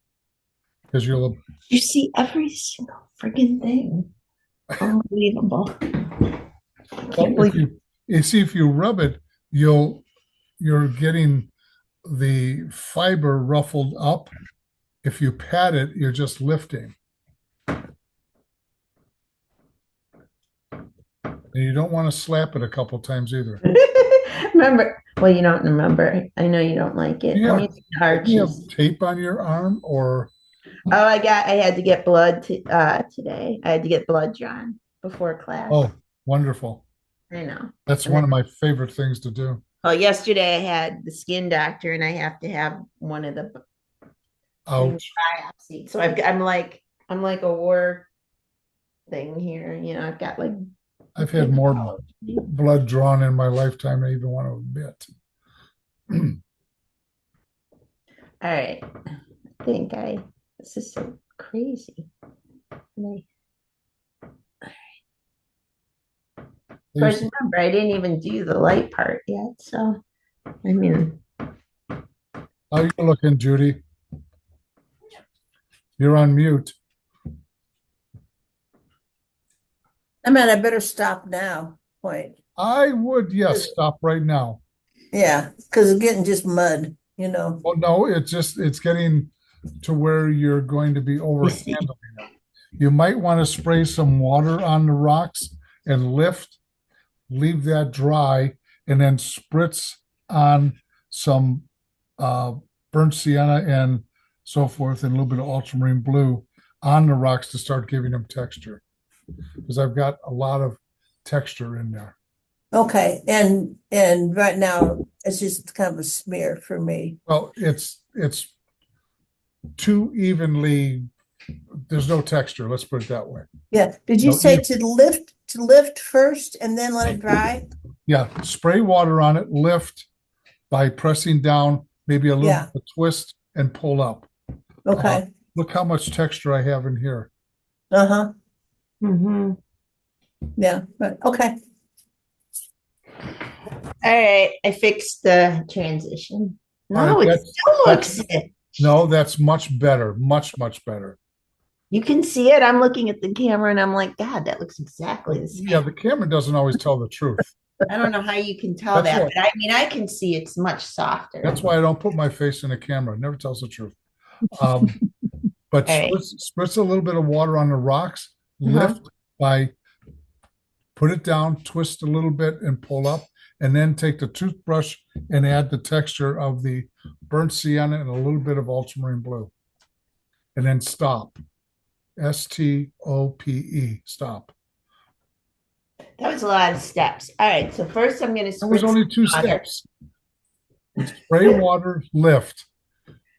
Because you'll You see every single freaking thing. Unbelievable. I well, can't believe you see if you rub it, you're getting the fiber ruffled up. If you pat it, you're just lifting. And you don't want to slap it a couple times either. remember, well, you don't remember. I know you don't like it. Yeah. I'm using You have arches. tape on your arm or Oh, I had to get blood today. I had to get blood drawn before class. oh, wonderful. I know. That's And one then, of my favorite things to do. well, yesterday I had the skin doctor and I have to have one of the Ouch. biopsy. So I'm like a war thing here. You know, I've got like I've had more blood drawn in my lifetime than I even want to admit. all right. I think this is so crazy. Of course, remember, I didn't even do the light part yet. So, I mean, How you looking, Judy? You're on mute. I mean, I better stop now, point. I would, yes, stop right now. Yeah, because it's getting just mud, you know. Well, no, it's getting to where you're going to be overhandling it. You might want to spray some water on the rocks and lift, leave that dry, and then spritz on some burnt sienna and so forth, and a little bit of ultramarine blue on the rocks to start giving them texture. Because I've got a lot of texture in there. Okay, and right now it's just kind of a smear for me. Well, it's too evenly. There's no texture. Let's put it that way. Yeah. Did you No, say to lift first and then let it dry? Yeah, spray water on it. Lift by pressing down, maybe a little Yeah. bit of twist and pull up. Okay. Look how much texture I have in here. Uh-huh. mm-hmm. Yeah. But okay. All right, I fixed the transition. All No, right, it still looks it. No, that's much better. Much, much better. You can see it. I'm looking at the camera and I'm like, God, that looks exactly the same. Yeah, the camera doesn't always tell the truth. I don't know how you can tell That's that, what- but I mean, I can see it's much softer. That's why I don't put my face in the camera. It never tells the truth. But All right. spritz a little bit of water on the rocks, lift by put it down, twist a little bit and pull up, and then take the toothbrush and add the texture of the burnt sienna and a little bit of ultramarine blue. And then stop. STOPE, stop. That was a lot of steps. All right, so first I'm going to That was spritz only two water steps. Spray water, lift,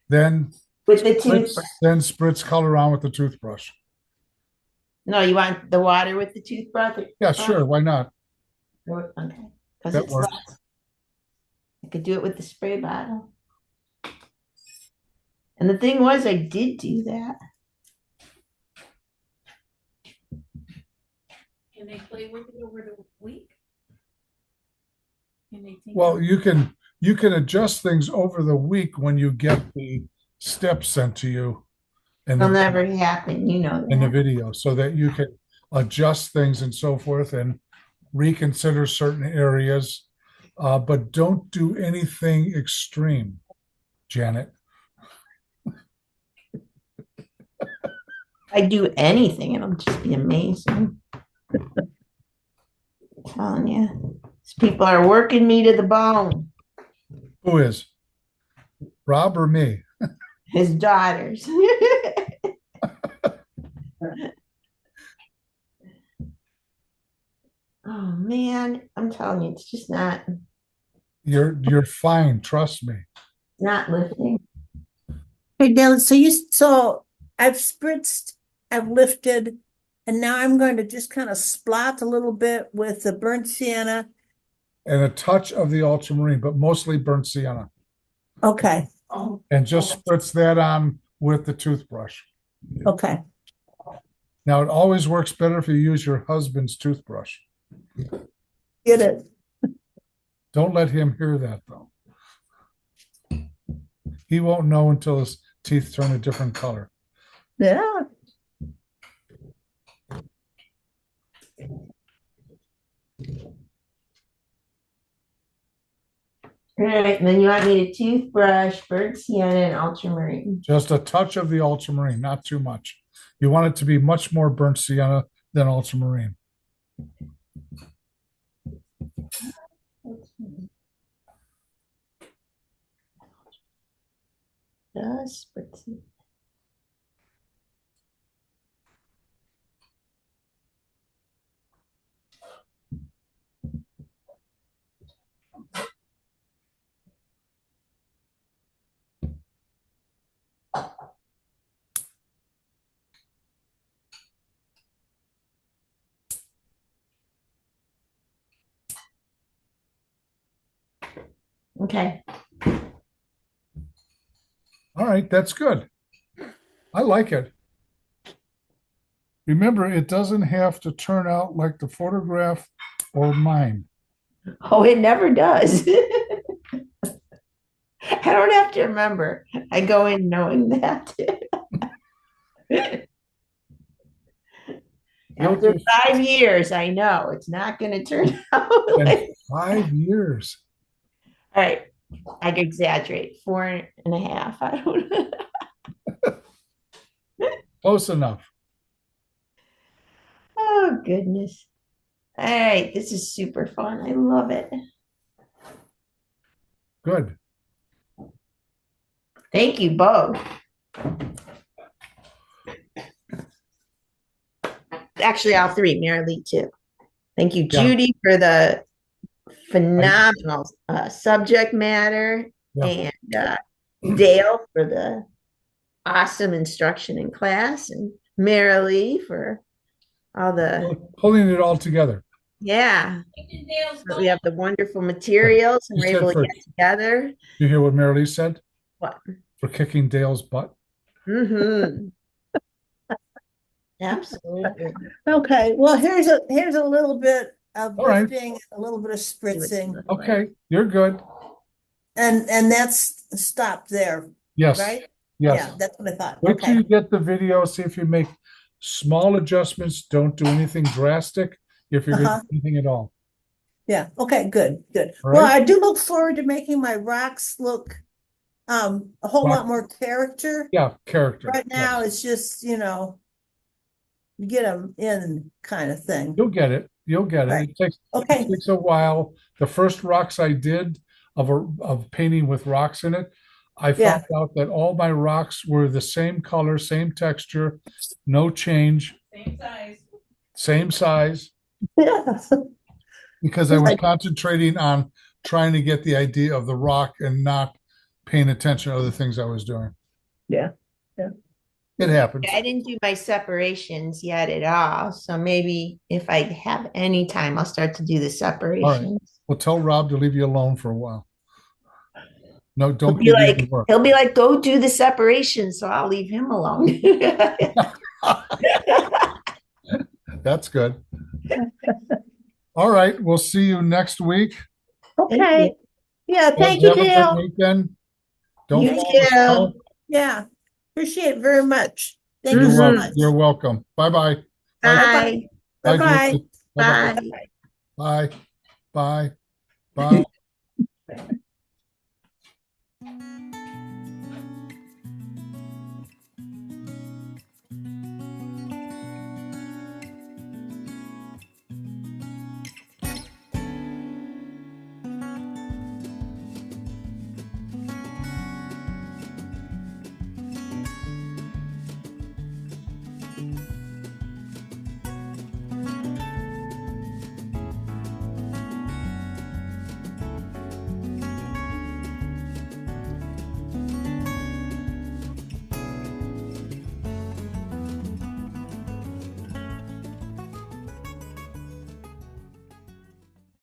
then with the spritz, toothbrush. then spritz color on with the toothbrush. No, you want the water with the toothbrush? Yeah, sure. Why not? Okay, because That it's works. less. I could do it with the spray bottle. And the thing was, I did do that. Can they play with it over the week? Can they take Well, it? you can adjust things over the week when you get the steps sent to you and It'll never happen, you know in the that. video so that you can adjust things and so forth and reconsider certain areas. But don't do anything extreme, Janet. If I do anything, it'll just be amazing. I'm telling you, these people are working me to the bone. Who is? Rob or me? His daughters. Oh man, I'm telling you, it's just not. You're fine. Trust me. Not lifting. Hey, Dale, so I've spritzed, I've lifted, and now I'm going to just kind of splot a little bit with the burnt sienna. And a touch of the ultramarine, but mostly burnt sienna. Okay, And just spritz that on with the toothbrush. okay. Now, it always works better if you use your husband's toothbrush. Get it. Don't let him hear that, though. He won't know until his teeth turn a different color. Yeah. All right, and then you want me to toothbrush, burnt sienna, and ultramarine. Just a touch of the ultramarine, not too much. You want it to be much more burnt sienna than ultramarine. Just spritz it. Okay. All right, that's good. I like it. Remember, it doesn't have to turn out like the photograph or mine. Oh, it never does. I don't have to remember. I go in knowing that. After 5 years, I know it's not going to turn out like. 5 years. All right, I exaggerate. 4.5. I don't know. Close enough. Oh, goodness. All right, this is super fun. I love it. Good. Thank you both. Actually, all three, Mary Lee too. Thank you, Yeah. Judy, for the phenomenal subject matter, Yeah. and Dale for the awesome instruction in class, and Mary Lee for all the, Pulling it all together. yeah. So we have the wonderful materials, and You we're said able to for- get together. You hear what Mary Lee said? What? For kicking Dale's butt. Mm-hmm. Absolutely. Okay, well, here's a little bit of All right. lifting, a little bit of spritzing, Okay, you're good. and that's stopped there, Yes. right? Yes. Yeah, that's what I thought. Wait till Okay, you get the video, see if you make small adjustments. Don't do anything drastic if you're going to do anything at all. yeah, okay, good. All Well, right. I do look forward to making my rocks look a whole lot more character. Yeah, character. Right now, it's just, you get them in kind of thing. You'll get it. You'll get it. Right. It Okay, takes a while. The first rocks I did of painting with rocks in it, I Yeah. found out that all my rocks were the same color, same texture, no change, Same size. same size, yeah, because I was Like- concentrating on trying to get the idea of the rock and not paying attention to other things I was doing. yeah. It happens. I didn't do my separations yet at all. So maybe if I have any time, I'll start to do the separations. Well, tell Rob to leave you alone for a while. No, He'll don't be give you like, the work. he'll be like, go do the separations, so I'll leave him alone. That's good. All right, we'll see you next week. Okay, yeah, thank Have you, a good Dale. weekend. Don't You fall in the too. snow. Yeah, appreciate it very much. Thank You're you so welcome. much. You're welcome. Bye-bye. Bye. Bye-bye. Julie. Bye-bye. Bye. Bye. Bye. Bye.